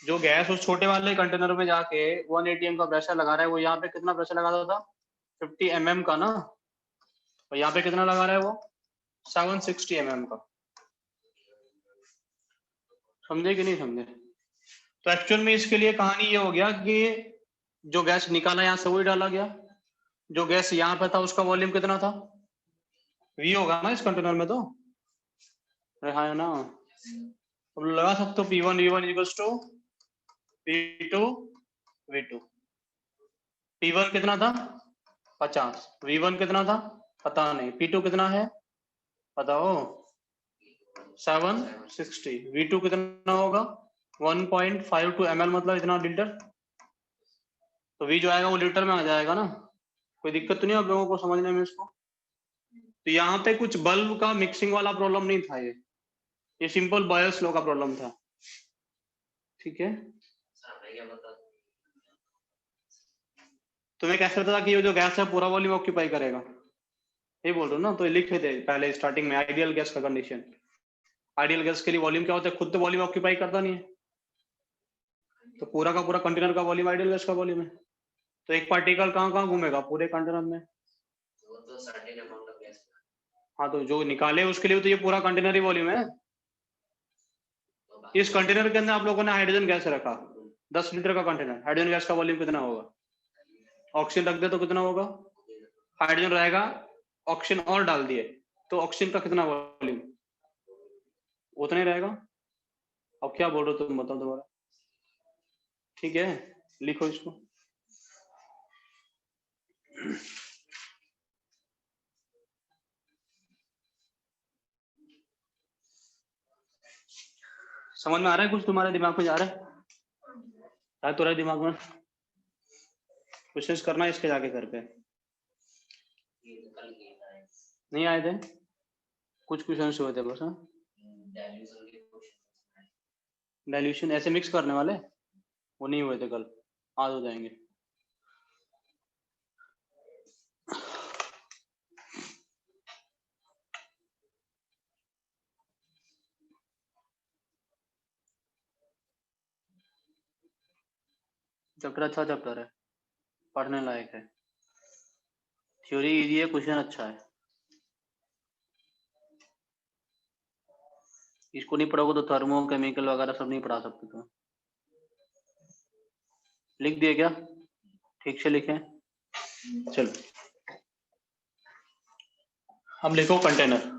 जो गैस उस छोटे वाले कंटेनर में जाके 180 mm का प्रेशर लगा रहा है, वो यहाँ पे कितना प्रेशर लगाता था 50 mm का ना, और यहाँ पे कितना लगा रहा है वो 760 mm का। समझे कि नहीं समझे। तो एक्चुअल में इसके लिए कहानी ये हो गया कि जो गैस निकाला यहाँ से वही डाला गया, जो गैस यहाँ पे था उसका वॉल्यूम कितना था V होगा ना इस कंटेनर में, तो हाँ है ना। अब लगा सकते हो P1 V1 equals to P2 V2। P1 कितना था 50, V1 कितना था पता नहीं, P2 कितना है बताओ 760, V2 कितना होगा 1.52 ml मतलब इतना लीटर, तो V जो आएगा वो लीटर में आ जाएगा ना। कोई दिक्कत तो नहीं आप लोगों को समझने में इसको। तो यहाँ पे कुछ बल्ब का मिक्सिंग वाला प्रॉब्लम नहीं था, ये सिंपल बॉयल्स लॉ का प्रॉब्लम था, ठीक है। तुम्हें कैसे पता था कि ये जो गैस है पूरा वॉल्यूम ऑक्यूपाई करेगा, ये बोल रहे हो ना। तो लिखे थे पहले स्टार्टिंग में आइडियल गैस का कंडीशन। आइडियल गैस के लिए वॉल्यूम क्या होता है, खुद तो वॉल्यूम ऑक्यूपाई करता नहीं है, तो पूरा का पूरा कंटेनर का वॉल्यूम आइडियल गैस का वॉल्यूम है। तो एक पार्टिकल कहाँ कहाँ घूमेगा पूरे कंटेनर में, हाँ तो जो निकाले उसके लिए तो ये पूरा कंटेनर ही वॉल्यूम है। इस कंटेनर के अंदर आप लोगों ने हाइड्रोजन गैस रखा 10 लीटर का कंटेनर, हाइड्रोजन गैस का वॉल्यूम कितना होगा, ऑक्सीजन रख दे तो कितना होगा, हाइड्रोजन रहेगा, ऑक्सीजन और डाल दिए तो ऑक्सीजन का कितना वॉल्यूम उतना ही रहेगा। अब क्या बोल रहे हो तुम बताओ दोबारा, ठीक है लिखो इसको। समझ में आ रहा है कुछ, तुम्हारे दिमाग में जा रहा है तो रहा दिमाग में, कोशिश करना इसके जाके घर पे। नहीं आए थे कुछ क्वेश्चन हुए थे बस, हाँ डाइल्यूशन ऐसे मिक्स करने वाले वो नहीं हुए थे कल, आज हो जाएंगे। चैप्टर अच्छा चैप्टर है, पढ़ने लायक है, थ्योरी इजी है, क्वेश्चन अच्छा है। इसको नहीं पढ़ोगे तो थर्मो केमिकल वगैरह सब नहीं पढ़ा सकते तो। लिख दिए क्या? ठीक से लिखें। चलो अब लिखो कंटेनर।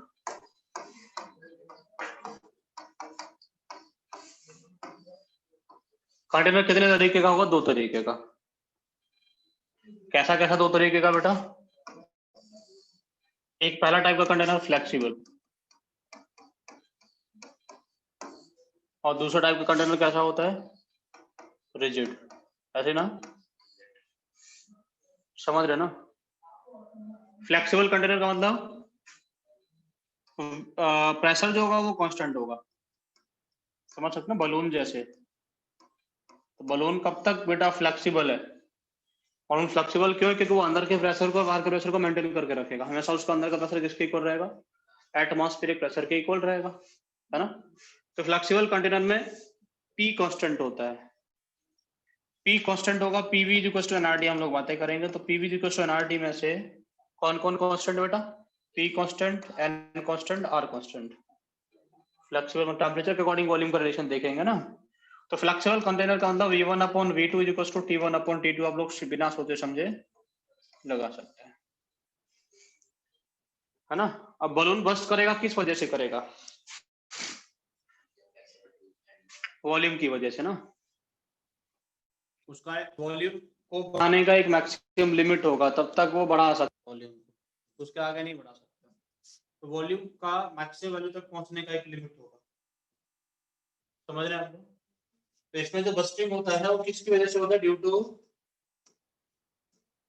कंटेनर कितने तरीके का होगा? 2 तरीके का। कैसा कैसा 2 तरीके का बेटा? एक पहला टाइप का कंटेनर फ्लेक्सिबल, और दूसरा टाइप का कंटेनर कैसा होता है? रिजिड। ऐसे ना, समझ रहे ना? फ्लेक्सिबल कंटेनर का मतलब प्रेशर जो होगा वो कांस्टेंट होगा, समझ सकते ना, बलून जैसे। तो बलून कब तक बेटा फ्लेक्सिबल है? और उन फ्लेक्सिबल क्यों है? क्योंकि वो अंदर के प्रेशर को बाहर के प्रेशर को मेंटेन करके रखेगा हमेशा। उसका अंदर का प्रेशर किसके इक्वल रहेगा? एटमॉस्फेरिक प्रेशर के इक्वल रहेगा, है ना? तो फ्लेक्सिबल कंटेनर में P कांस्टेंट होता है। P कांस्टेंट होगा, PV इक्वल टू nRT। हम लोग बातें करेंगे तो PV इक्वल टू nRT में से कौन कौन कांस्टेंट बेटा? P constant, N constant, R constant. Flexible temperature के अकॉर्डिंग वॉल्यूम का रिलेशन देखेंगे ना। तो फ्लेक्सिबल कंटेनर का मतलब V1/V2 इक्वल टू T1/T2 आप लोग बिना सोचे समझे लगा सकते हैं, है ना? अब बलून बस्ट करेगा किस वजह से करेगा? वॉल्यूम की वजह से ना। उसका वॉल्यूम को बढ़ाने का एक मैक्सिमम लिमिट होगा, तब तक वो बढ़ा सकता वॉल्यूम को, उसके आगे नहीं बढ़ा सकता। तो वॉल्यूम का मैक्सिमम वैल्यू तक पहुंचने का एक लिमिट होगा, समझ रहे हैं आप लोग? तो इसमें जो बस्टिंग होता है वो किसकी वजह से होता है? ड्यू टू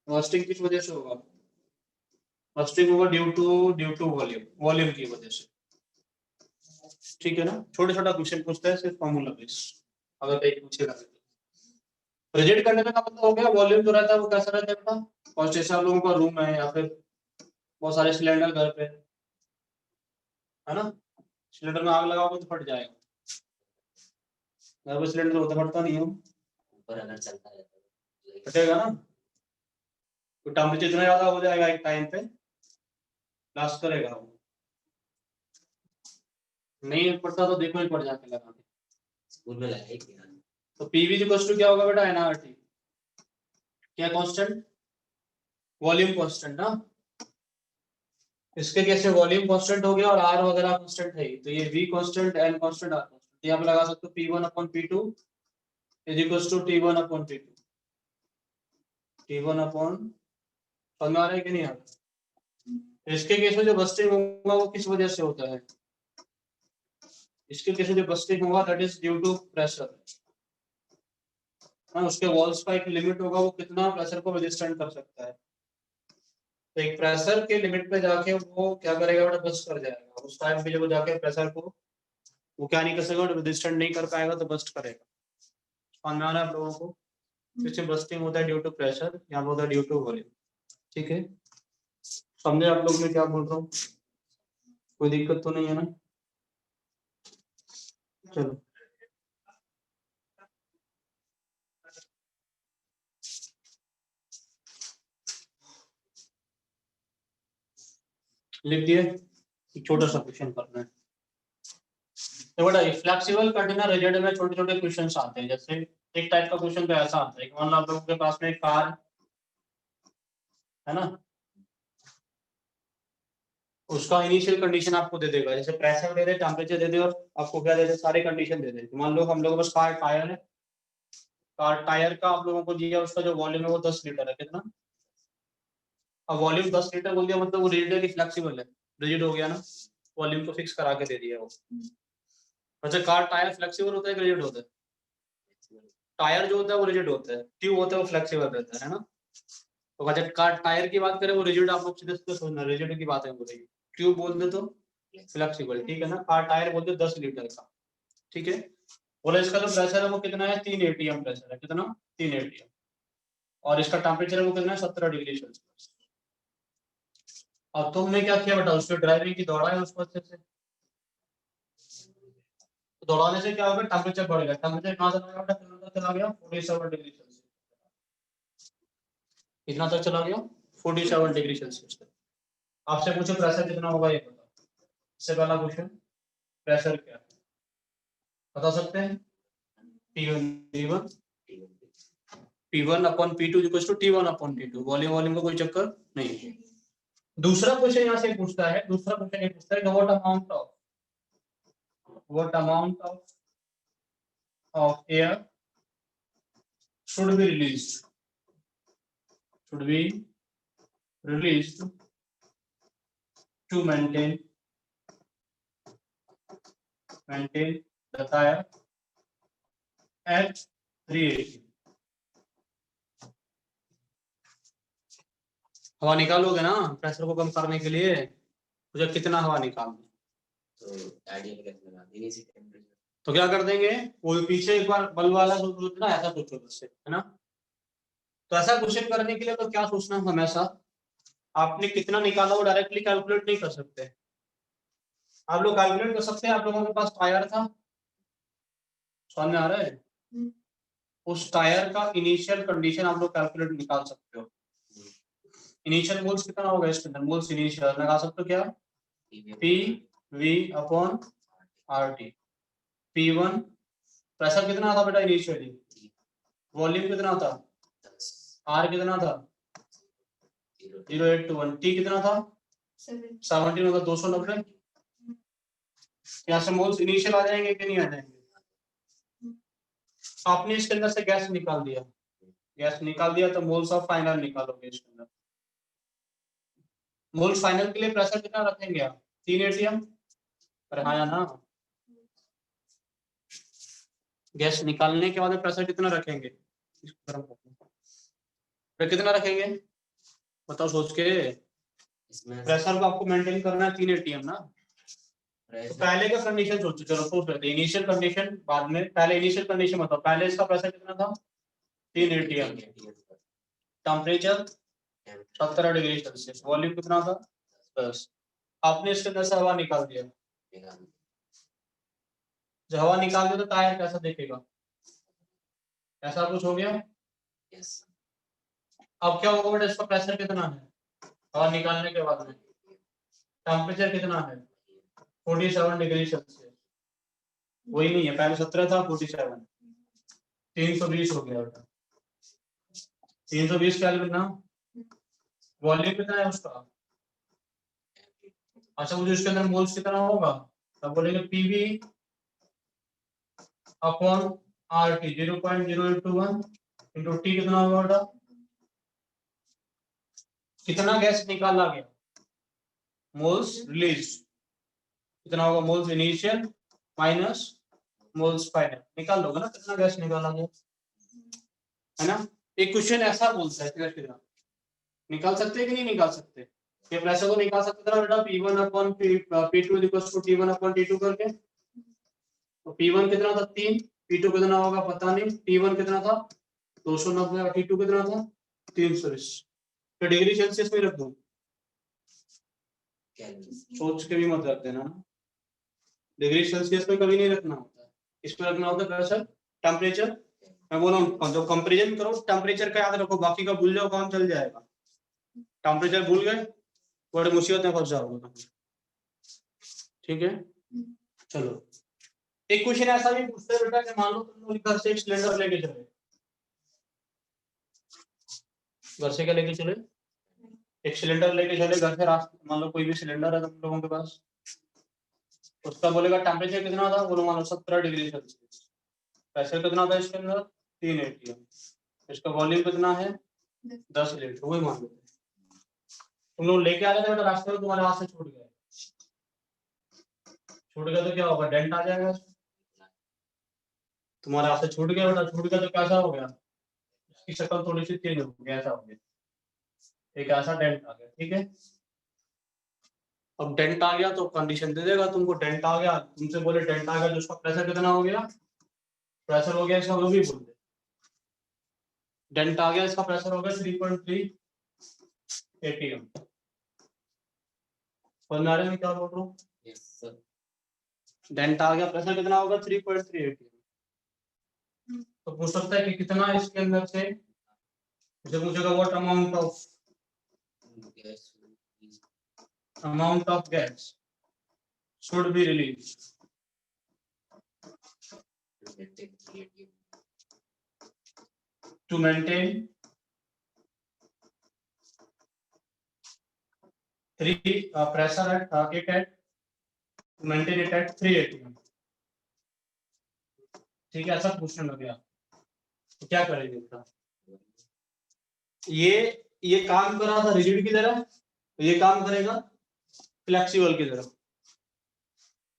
बस्टिंग किस वजह से होगा? बस्टिंग होगा ड्यू टू वॉल्यूम की वजह से, ठीक है ना? छोटा छोटा क्वेश्चन पूछता है सिर्फ फॉर्मूला बेस, अगर कहीं पूछेगा तो। रिजिड कंटेनर का मतलब हो गया वॉल्यूम जो रहता है वो कैसा रहता है बेटा? और जैसे आप लोगों का रूम है या फिर बहुत सारे सिलेंडर घर पे, है ना? सिलेंडर में आग लगाओगे तो फट जाएगा। घर पे सिलेंडर होता फटता नहीं है, ऊपर अगर चलता है तो फटेगा ना। तो टेम्परेचर इतना ज्यादा हो जाएगा एक टाइम पे, लास्ट करेगा वो। नहीं पड़ता तो देखो ही पड़ जाके लगा के स्कूल में लगाई थी। तो पीवी इक्वल टू क्या होगा बेटा? एनआरटी। क्या कांस्टेंट? वॉल्यूम कांस्टेंट ना। इसके कैसे वॉल्यूम कांस्टेंट हो गया और आर वगैरह कांस्टेंट है, तो ये V constant, N constant, R constant. यहाँ पे लगा सकते हो P1/P2 is equal to T1/T2। T1/, समझ में आ रहा है कि नहीं आ रहा? इसके केस में जो बस्टिंग होगा वो किस वजह से होता है? इसके केस में जो बस्टिंग होगा that is due to pressure. उसके वॉल्स का एक लिमिट होगा, वो कितना प्रेशर को रेजिस्टेंट कर सकता है। तो एक प्रेशर के लिमिट पे जाके वो क्या करेगा बेटा? बस्ट कर जाएगा। उस टाइम पे जब वो जाके प्रेशर को वो क्या नहीं कर सकेगा, रेजिस्टेंट नहीं कर पाएगा तो बस्ट करेगा। समझ में आ रहा है आप लोगों को? इसमें बस्टिंग होता है ड्यू टू प्रेशर, यहाँ पे होता है ड्यू टू वॉल्यूम, ठीक है? समझे आप लोग मैं क्या बोल रहा हूँ? कोई दिक्कत तो नहीं है ना? चलो लिख दिए। छोटा सा क्वेश्चन करना है। तो बेटा फ्लेक्सिबल कंटेनर रिजिड में छोटे छोटे क्वेश्चंस आते हैं। जैसे एक टाइप का क्वेश्चन तो ऐसा आता है कि मान लो आप लोगों के पास में एक कार है ना, उसका इनिशियल कंडीशन आपको दे देगा, जैसे प्रेशर दे दे, टेम्परेचर दे दे और आपको क्या दे दे? सारे कंडीशन दे दे। तो मान लो हम लोगों के पास कार टायर है, कार टायर का आप लोगों को दिया, उसका जो वॉल्यूम है वो 10 लीटर है। कितना? अब वॉल्यूम 10 लीटर बोल दिया मतलब वो रिजिड है कि फ्लेक्सिबल है? रिजिड हो गया ना, वॉल्यूम को फिक्स करा के दे दिया वो। अच्छा कार टायर फ्लेक्सिबल होता है कि रिजिड होता है? टायर जो होता है वो रिजिड होता है, ट्यूब होता है वो फ्लेक्सिबल रहता है ना? तो अगर कार टायर की बात करें वो रिजिड, आप लोग सीधे सीधे सोचना रिजिड की बात है बोलेगी। ट्यूब बोल दे तो फ्लेक्सिबल, ठीक है ना? कार टायर बोलते 10 लीटर का, ठीक है? बोले इसका जो प्रेशर है वो कितना है? 3 atm प्रेशर है। कितना? 3 atm। और इसका टेम्परेचर है वो कितना है? 17 डिग्री सेल्सियस। और तुमने क्या किया बेटा? उसको ड्राइविंग की दौड़ाया उसको अच्छे से, तो दौड़ाने से क्या होगा? टेम्परेचर बढ़ेगा। टेम्परेचर कहां से चला गया? कितना तक चला गया? 47 डिग्री सेल्सियस। कितना तक चला गया? 47 डिग्री सेल्सियस तक। आपसे पूछो प्रेशर कितना होगा ये बताओ। इससे पहला क्वेश्चन, प्रेशर क्या है? बता सकते हैं? P1 upon P2 equals to T1 upon T2। Volume का कोई चक्कर नहीं। दूसरा क्वेश्चन यहाँ से पूछता है, दूसरा क्वेश्चन ये पूछता है कि what amount of air should be released to maintain the tire at 380। हवा निकालोगे ना प्रेशर को कम करने के लिए, मुझे कितना हवा निकालना, तो क्या कर देंगे, वो पीछे एक बार बल वाला सोचो ना, ऐसा सोचो बस, है ना। तो ऐसा क्वेश्चन करने के लिए तो क्या सोचना, हमेशा आपने कितना निकाला वो डायरेक्टली कैलकुलेट नहीं कर सकते। आप लोग कैलकुलेट कर सकते हैं, आप लोगों के पास टायर था, समझ में आ रहा है, उस टायर का इनिशियल कंडीशन आप लोग कैलकुलेट निकाल सकते हो। इनिशियल मोल्स कितना होगा इसके अंदर, मोल्स इनिशियल लगा सकते हो क्या, PV upon RT। P1 pressure कितना था बेटा इनिशियली, वॉल्यूम कितना था, R कितना था 0821, T कितना था 17 होगा 290। यहाँ से मोल्स इनिशियल आ जाएंगे कि नहीं आ जाएंगे। आपने इसके अंदर से गैस निकाल दिया, तो मोल्स ऑफ फाइनल निकालोगे इसके अंदर। मोल्स फाइनल के लिए प्रेशर कितना रखेंगे आप, 3 atm। अरे हाँ या ना, गैस निकालने के बाद प्रेशर कितना रखेंगे, कितना रखेंगे बताओ सोच के। प्रेशर को आपको मेंटेन करना है 3 atm ना, तो पहले का कंडीशन सोचो, चलो सोच लेते हैं इनिशियल कंडीशन बाद में, पहले इनिशियल कंडीशन बताओ, पहले इसका प्रेशर कितना था 3 atm, temperature 17 degree Celsius, volume कितना था 10। आपने इसके अंदर से हवा निकाल दिया, जब हवा निकाल दिया तो टायर कैसा दिखेगा, ऐसा कुछ हो गया। अब क्या होगा बेटा, इसका प्रेशर कितना है हवा निकालने के बाद में, टेम्परेचर कितना है 47 डिग्री सेल्सियस, वही नहीं है, पहले 17 था 47, 320 हो गया बेटा, 320 केल्विन ना। वॉल्यूम कितना है उसका, अच्छा मुझे उसके अंदर मोल्स कितना होगा, तब बोलेंगे PV upon RT 0.0821 into T कितना होगा बेटा, कितना गैस निकाला गया, मोल्स रिलीज कितना होगा, moles initial minus moles final, निकाल लोगे ना कितना गैस निकाला गया, है ना। एक क्वेश्चन ऐसा बोलता है कितना निकाल सकते हैं कि नहीं निकाल सकते, ये प्रेशर को निकाल सकते थे बेटा, P1 upon P2 equals to T1 upon T2 करके। तो P1 कितना था 3, P2 कितना होगा पता नहीं, T1 कितना था 290 और T2 कितना था 320। तो डिग्री सेल्सियस में रख दो, सोच के भी मत रख देना, डिग्री सेल्सियस में कभी नहीं रखना होता, इसमें रखना होता है प्रेशर टेम्परेचर। मैं बोला हूँ जब कंपेरिजन करो टेम्परेचर का याद रखो, बाकी का भूल जाओ काम चल जाएगा, टेम्परेचर भूल गए बड़े मुसीबत में फंस जाओगे, ठीक है। चलो एक क्वेश्चन ऐसा भी पूछते हैं बेटा कि मान लो तुम लोग घर से एक सिलेंडर लेके चले, घर से क्या लेके चले, एक सिलेंडर लेके चले घर से, रास्ते मान लो कोई भी सिलेंडर है तुम लोगों के पास, उसका बोलेगा टेम्परेचर कितना था, बोलो मान लो 17 डिग्री सेल्सियस, प्रेशर कितना था इसके अंदर 3 atm, इसका वॉल्यूम कितना है 10 लीटर, वही मान लो तुम लोग लेके आ गए बेटा, रास्ते में तुम्हारे हाथ से छूट गया तो क्या होगा, डेंट आ जाएगा, तुम्हारे हाथ से छूट गया बेटा, छूट गया तो कैसा हो गया, इसकी शक्ल थोड़ी सी चेंज हो गई, ऐसा हो गया, एक ऐसा डेंट आ गया, ठीक है। अब डेंट आ गया तो कंडीशन दे देगा तुमको, डेंट आ गया, तुमसे बोले डेंट आ गया तो उसका प्रेशर कितना हो गया, प्रेशर हो गया इसका, वो भी बोल दे डेंट आ गया इसका प्रेशर हो गया 3.3 atm। समझ में आ रहा है क्या बोल रहा हूँ, डेंट आ गया प्रेशर कितना होगा 3.3 atm। तो पूछ सकता है कि कितना इसके अंदर से, जब पूछेगा what amount of gas should be released to maintain 3 pressure at it at to maintain it at 3 atm। ठीक है, ऐसा क्वेश्चन लग गया तो क्या करेंगे इसका? ये काम कर रहा था रिजिड की तरह, तो ये काम करेगा फ्लेक्सिबल की तरह।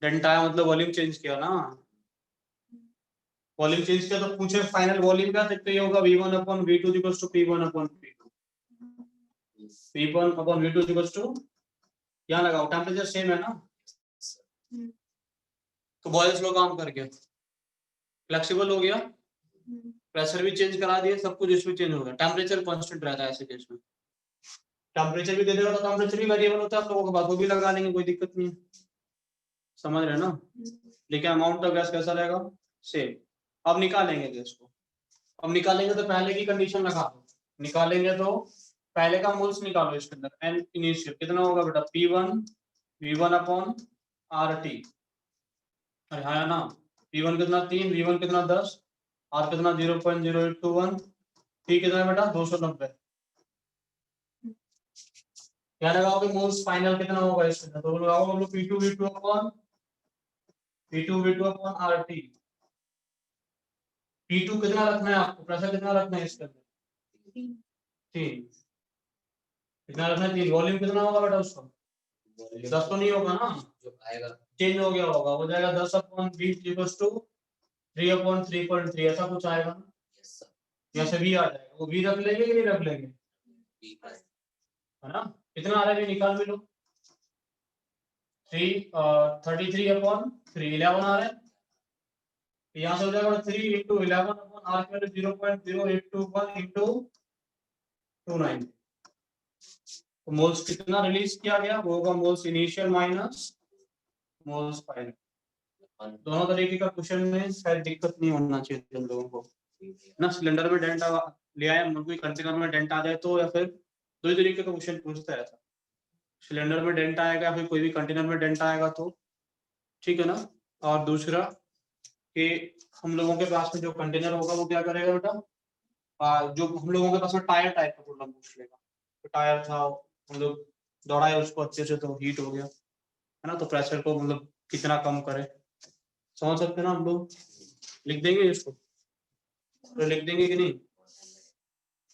डेल्टा मतलब वॉल्यूम चेंज किया ना, वॉल्यूम चेंज किया तो पूछे फाइनल वॉल्यूम क्या, तो ये होगा v1/v2 equals to p1/p2। p1/v2 equals to, यहां लगाओ टेंपरेचर सेम है ना, तो बॉयल्स लो काम कर गया, फ्लेक्सिबल हो गया, प्रेशर भी चेंज करा दिया, सब कुछ इसमें चेंज हो गया, टेंपरेचर कांस्टेंट रहता है ऐसे केस में। टेंपरेचर भी दे देगा तो टेंपरेचर भी वेरिएबल होता है, आप लोगों को बात वो भी लगा लेंगे, कोई दिक्कत नहीं है, समझ रहे हैं ना। लेकिन अमाउंट ऑफ गैस कैसा रहेगा, सेम। अब निकालेंगे गैस को, अब निकालेंगे तो पहले की कंडीशन लगा दो, निकालेंगे तो पहले का मोल्स निकालो इसके अंदर, एन इनिशियल कितना होगा बेटा, P1 V1/RT, अरे हाँ ना, P1 कितना 3, V1 कितना 10, R कितना 0.0821, T कितना बेटा 290। क्या लगाओगे मोल्स फाइनल कितना होगा इसके अंदर, तो लगाओगे P2 V2/RT। P2 कितना रखना है आपको, प्रेशर कितना रखना है इसके अंदर, 3 कितना रखना है, 3। वॉल्यूम कितना होगा बेटा उसका, 10 तो नहीं होगा ना, जो आएगा चेंज हो गया होगा, हो जाएगा 10/20 इक्वल्स टू 3/3.3, ऐसा कुछ आएगा ना, जैसे भी आ जाएगा, वो भी रख लेंगे कि नहीं रख लेंगे, है ना। कितना आ रहा है निकाल भी लो, 33/3 11 आ रहा है, यहाँ से हो जाएगा 3 × 11/R की वैल्यू 0.0821 × 290। तो मोल्स कितना रिलीज किया गया, वो होगा moles initial minus moles final. दोनों तरीके का क्वेश्चन में शायद दिक्कत नहीं होना चाहिए तुम लोगों को ना। सिलेंडर में डेंट ले आए, कोई कंटेनर में डेंट आ जाए तो, या फिर दो ही तरीके का क्वेश्चन पूछता है ऐसा, सिलेंडर में डेंट आएगा या फिर कोई भी कंटेनर में डेंट आएगा तो, ठीक है ना। और दूसरा कि हम लोगों के पास में जो कंटेनर होगा वो क्या करेगा बेटा, जो हम लोगों के पास में टायर टाइप का प्रॉब्लम पूछ लेगा, तो टायर था हम लोग दौड़ाए उसको अच्छे से तो हीट हो गया, है ना, तो प्रेशर को मतलब कितना कम करे, समझ सकते हैं ना हम लोग। लिख देंगे इसको, तो लिख देंगे कि नहीं,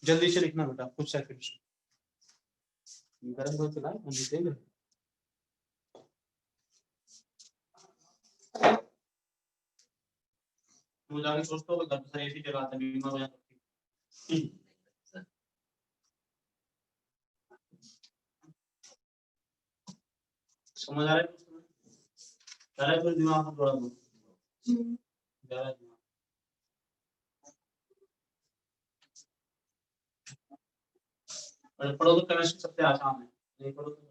जल्दी से लिखना बेटा, कुछ सेकंड गरम हो चला हम लिख देंगे। तू जाके सोचता हो घर पर एसी चलाते बीमार हो जाता, समझ आ रहा है, तो दिमाग में थोड़ा बहुत ज्यादा दिमाग। पढ़ो तो केमिस्ट्री सबसे आसान है, नहीं पढ़ो तो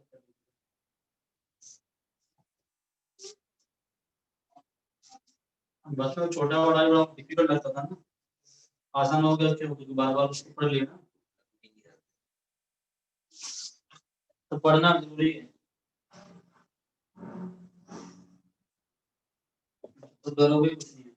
बस में छोटा बड़ा बड़ा डिफिकल्ट लगता था ना, आसान हो गया फिर बार बार उसको पढ़ लेना, तो पढ़ना जरूरी है, तो दोनों भी कुछ नहीं है।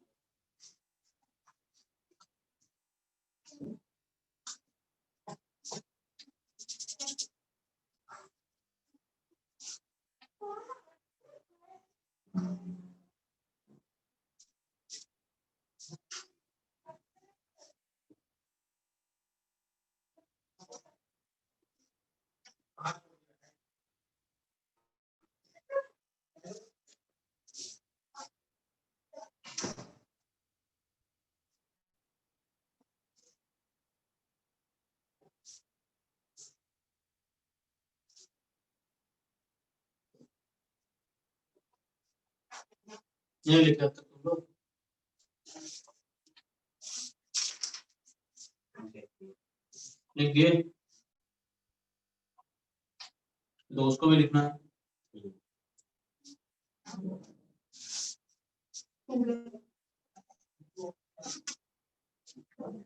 ये लिखा था तुम लोग, लिख दिए, दोस्त को भी लिखना है,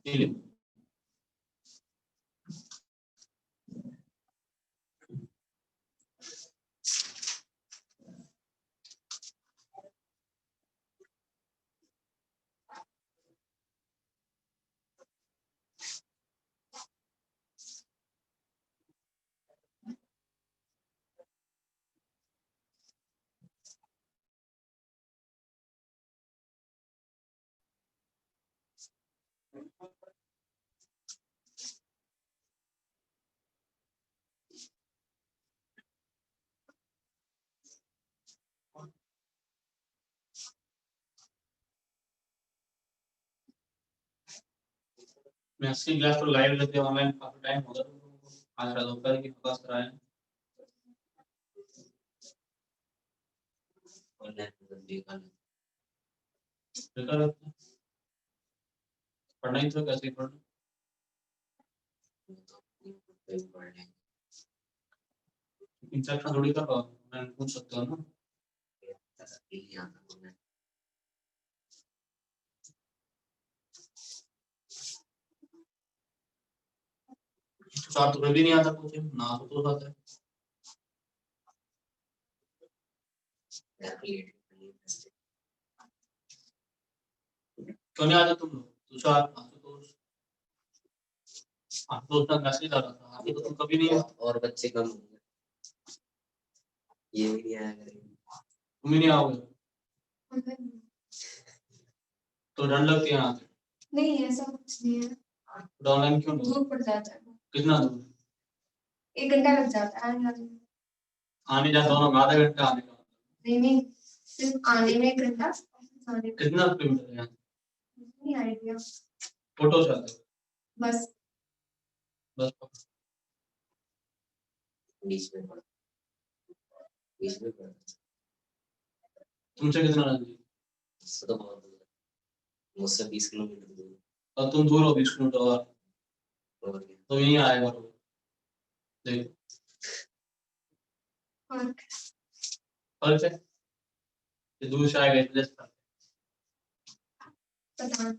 ये लिखो। मैं अस्सी क्लास तो लाइव लेते ऑनलाइन काफी टाइम हो गया तुम लोगों को, आज रात दोपहर की क्लास कराए पढ़ना ही तो कैसे पढ़ना इंस्ट्रक्शन थोड़ी कर मैं पूछ सकता हूँ ना। चार तो कभी नहीं आता तुझे ना तो आता है क्यों नहीं आता तुम लोग तुषार आशुतोष का मैसेज आ रहा था आगे तो तुम कभी नहीं आते और बच्चे कम होंगे, ये भी नहीं आया करेंगे। तुम ही नहीं आओगे तो डर लगती है आते नहीं ऐसा कुछ नहीं है, तो ऑनलाइन क्यों नहीं दूर पड़ जाता है, कितना दूर 1 घंटा लग जाता है आने जाने में। आने जा दोनों आधा घंटा आने का नहीं सिर्फ आने में 1 घंटा, आने में कितना किलोमीटर है नहीं आइडिया, फोटो चाहते बस बस बीच में पड़ा, बीच में पड़ा, तुमसे कितना नजदीक मुझसे तो बहुत दूर है, मुझसे 20 किलोमीटर दूर और तुम दूर हो 20 किलोमीटर और क्या। तो यहीं आएगा तो देखो और फर्क है ये दूर से आएगा इसलिए पता नहीं।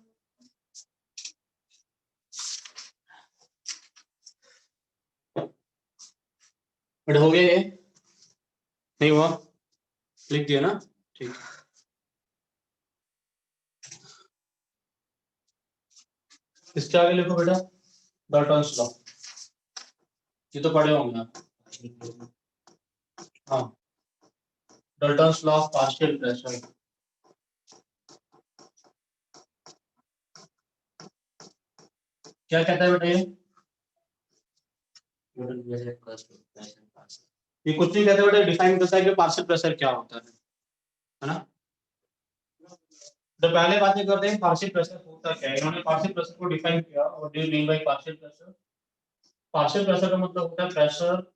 बट हो गया ये नहीं हुआ लिख दिया ना ठीक है इसके आगे लिखो बेटा डाल्टन्स लॉ ये तो पढ़े होंगे आप हाँ Dalton's law of partial pressure क्या कहता है बेटा ये कुछ नहीं कहता बेटा डिफाइन करता है कि पार्शियल प्रेशर क्या होता है ना तो पहले बातें करते हैं पार्शियल प्रेशर होता क्या है इन्होंने पार्शियल प्रेशर को डिफाइन किया और do you mean by partial pressure का मतलब होता है pressure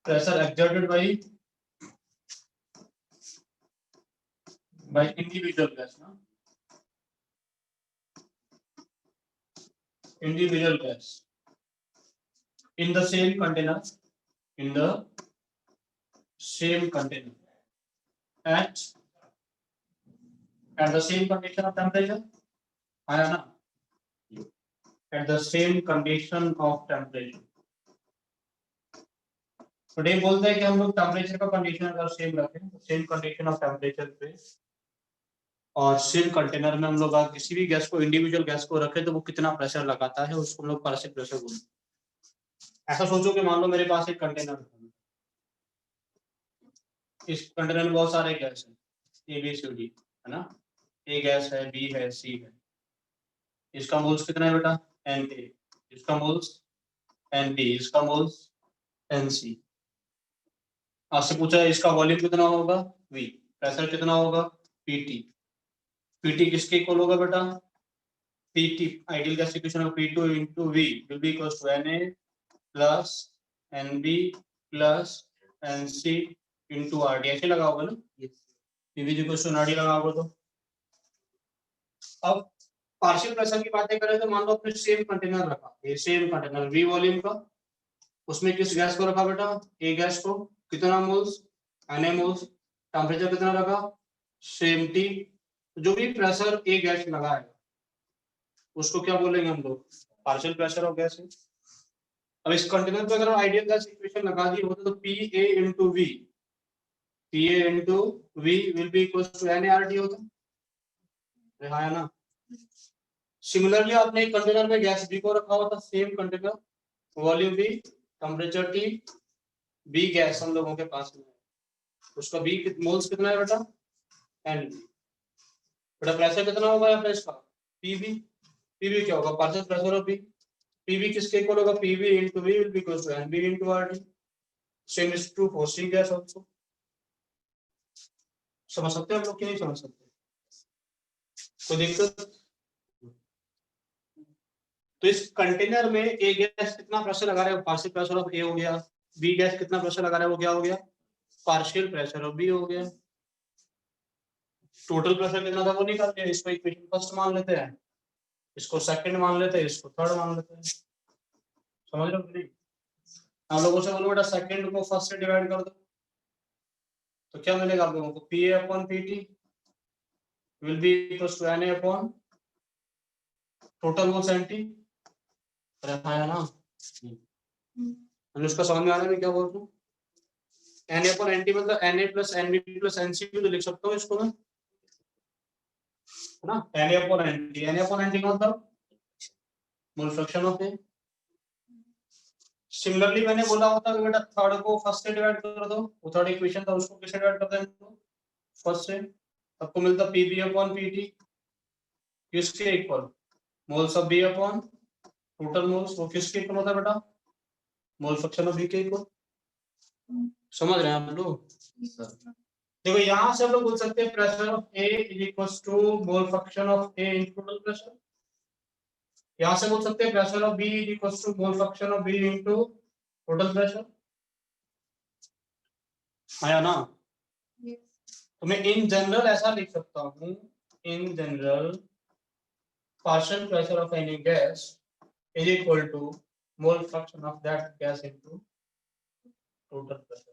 exerted by individual gas ना individual gas in the same container at the same condition of temperature आया ना at the same condition of temperature तो ये बोलते हैं कि हम लोग टेम्परेचर का कंडीशन अगर सेम रखें तो सेम कंडीशन ऑफ टेम्परेचर पे और सेम कंटेनर में हम लोग अगर किसी भी गैस को इंडिविजुअल गैस को रखें तो वो कितना प्रेशर लगाता है उसको हम लोग पार्शियल प्रेशर बोलते हैं। ऐसा सोचो कि मान लो मेरे पास एक कंटेनर है इस कंटेनर में बहुत सारे गैस है ABCD है ना ए गैस है बी है सी है इसका मोल्स कितना है बेटा Na इसका मोल्स Nb इसका मोल्स Nc आपसे पूछा है इसका वॉल्यूम कितना होगा V प्रेशर कितना होगा PT किसके इक्वल होगा बेटा PT ideal gas equation of P2 into V will be equals to Na plus Nb plus Nc into RD ऐसे लगा होगा ना PV इक्वल्स टू RD लगा होगा तो अब पार्शियल प्रेशर की बातें करें तो मान लो आपने सेम कंटेनर रखा ये सेम कंटेनर V वॉल्यूम का उसमें किस गैस को रखा बेटा ए गैस को कितना मोल्स Na मोल्स टेम्परेचर कितना रखा सेम T जो भी प्रेशर ए गैस लगा है उसको क्या बोलेंगे हम लोग पार्शियल प्रेशर ऑफ गैस है। अब इस कंटेनर पे अगर आइडियल गैस इक्वेशन लगा दी होता तो PA into V will be equals to NaRT होता है ना। सिमिलरली आपने एक कंटेनर में गैस बी को रखा होता same container volume B temperature T B gas हम लोगों के पास में उसका बी मोल्स कितना है बेटा N बेटा प्रेशर कितना होगा यहाँ पे इसका PV क्या होगा partial pressure of B PV किसके इक्वल होगा PV into V will be equals to NB into RT same is true for C gas also समझ सकते हो आप लोग कि नहीं समझ सकते? कोई दिक्कत? तो इस कंटेनर में ए गैस कितना प्रेशर लगा रहा है, पार्शियल प्रेशर ऑफ ए हो गया, बी गैस कितना प्रेशर लगा रहा है, वो क्या हो गया, पार्शियल प्रेशर ऑफ बी हो गया। टोटल प्रेशर कितना था वो निकाल दिया। इसको इक्वेशन फर्स्ट मान लेते हैं, इसको सेकंड मान लेते हैं, इसको थर्ड मान लेते हैं। समझ रहे हो कि नहीं? आप लोगों से बोलो बेटा सेकंड को फर्स्ट से डिवाइड कर दो, तो क्या मिलेगा आप लोगों को, P upon P T will be equals to N A upon total moles NT. है ना? अनुष्का समझ में आ रहा है मैं क्या बोल रहा हूँ? एन ए अपॉन एन टी मतलब n a plus n b plus n c भी तो लिख सकता हूँ इसको मैं, है ना? एन ए अपॉन एन टी, एन ए अपॉन एन टी मतलब mole fraction of a. Similarly मैंने बोला होता कि बेटा थर्ड को फर्स्ट से डिवाइड कर दो, वो थर्ड इक्वेशन था उसको किससे डिवाइड कर दें, फर्स्ट से, आपको मिलता पीबी अपॉन पीटी किसके equal, moles of B upon total moles, वो किसके इक्वल होता है बेटा, मोल फ्रैक्शन ऑफ बी के इक्वल। समझ रहे हैं आप लोग? देखो यहां से हम लोग बोल सकते हैं pressure of A is equal to mole fraction of A into total pressure. यहां से बोल सकते हैं pressure of B is equal to mole fraction of B into total pressure, आया ना? तो मैं इन जनरल ऐसा लिख सकता हूं, in general partial pressure of any gas is equal to mole fraction of that gas into total pressure।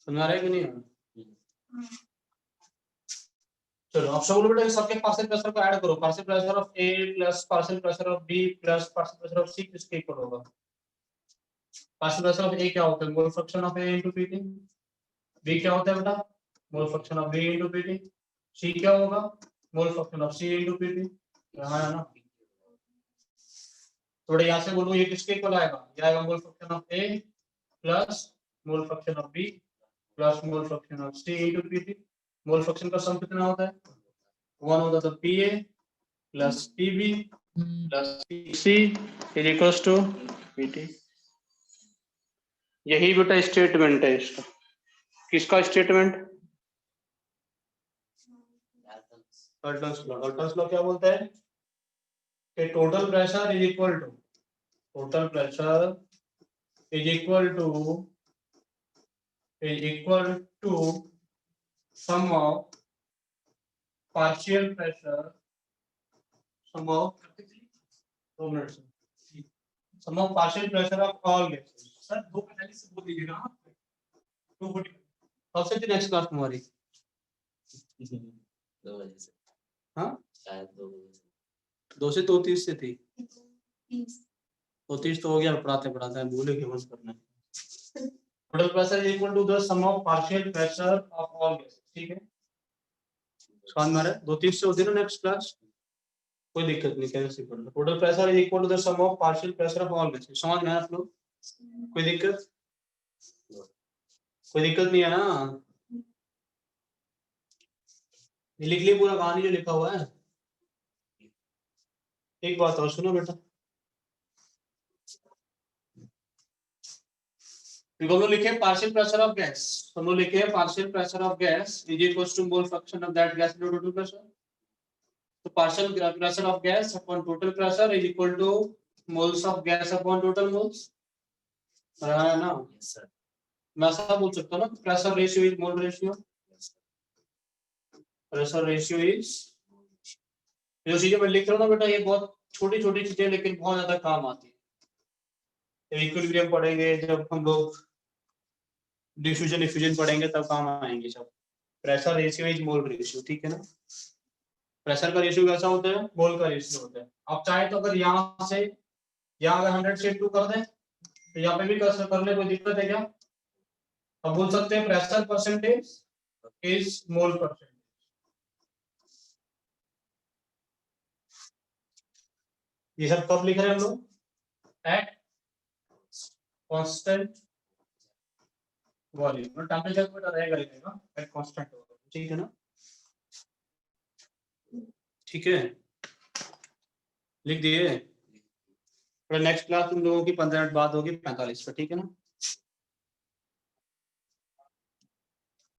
समझ आ रहा है कि नहीं? चलो अब सब बेटा सबके पार्शियल प्रेशर को ऐड करो, partial pressure of a plus partial pressure of b plus partial pressure of c किसके इक्वल होगा? पार्शियल प्रेशर ऑफ ए क्या होता है, mole fraction of A into PT. B क्या होता है बेटा, mole fraction of B into PT. C क्या होगा, mole fraction of C into PT. यहाँ है ना? थोड़े यहाँ से बोलूं ये किसके इक्वल आएगा, ये आएगा mole fraction of a plus mole fraction of b plus mole fraction of C into p t. Mole fraction का सम कितना होता है, 1 होता है, p a plus p b plus c is equals to p t. यही बेटा स्टेटमेंट है इसका। किसका statement? Dalton's law. Dalton's law क्या बोलता है कि total pressure is equal to, total pressure is equal to sum of partial pressure, sum of 2 minute, sum of partial pressure of all gases. Sir 2:45 से बोल दीजिएगा आप, 2:40 कब से थी नेक्स्ट क्लास तुम्हारी? 2 बजे से, हाँ शायद 2 बजे से, 2 से 2:30 से थी, 2:30 तो हो गया पढ़ाते पढ़ाते, भूले कि मत करना। Total pressure is equal to the sum of partial pressure of all gases. ठीक है, समझ में आ रहा है? 2:30 से होती है ना नेक्स्ट क्लास, कोई दिक्कत नहीं, कैसे पढ़ लो। Total pressure is equal to the sum of partial pressure of all gases. समझ में आया आप लोग? कोई दिक्कत? कोई दिक्कत नहीं है ना? लिख लिए पूरा कहानी जो लिखा हुआ है। एक बात और सुनो बेटा, हम लोग लिखे पार्शियल प्रेशर ऑफ गैस, हम लोग लिखे partial pressure of gas is equal to mole fraction of that gas into total pressure. तो partial pressure of gas upon total pressure is equal to moles of gas upon total moles, है ना? Yes sir, मैं ऐसा बोल सकता हूँ ना, pressure ratio is mole ratio, pressure ratio is, जो चीजें मैं लिख रहा हूँ ना बेटा, ये बहुत छोटी छोटी चीजें लेकिन बहुत ज्यादा काम आती है। इक्विलिब्रियम पढ़ेंगे जब हम लोग, डिफ्यूजन इफ्यूजन पढ़ेंगे तब काम आएंगे सब। Pressure ratio is mole ratio, ठीक है ना? प्रेशर का रेशियो कैसा होता है, मोल का रेशियो होता है। आप चाहे तो अगर यहाँ से यहाँ अगर 100 से 2 कर दें तो यहाँ पे भी कर ले, कोई दिक्कत है क्या? अब बोल सकते हैं pressure percentage is mole percentage. ये सब कब लिख रहे हैं हम लोग? एट कांस्टेंट वॉल्यूम, टेंपरेचर तो रहेगा एट कांस्टेंट वॉल्यूम, ठीक है ना? ठीक है, लिख दिए। नेक्स्ट क्लास तुम लोगों की 15 मिनट बाद होगी 45 पे, ठीक है ना?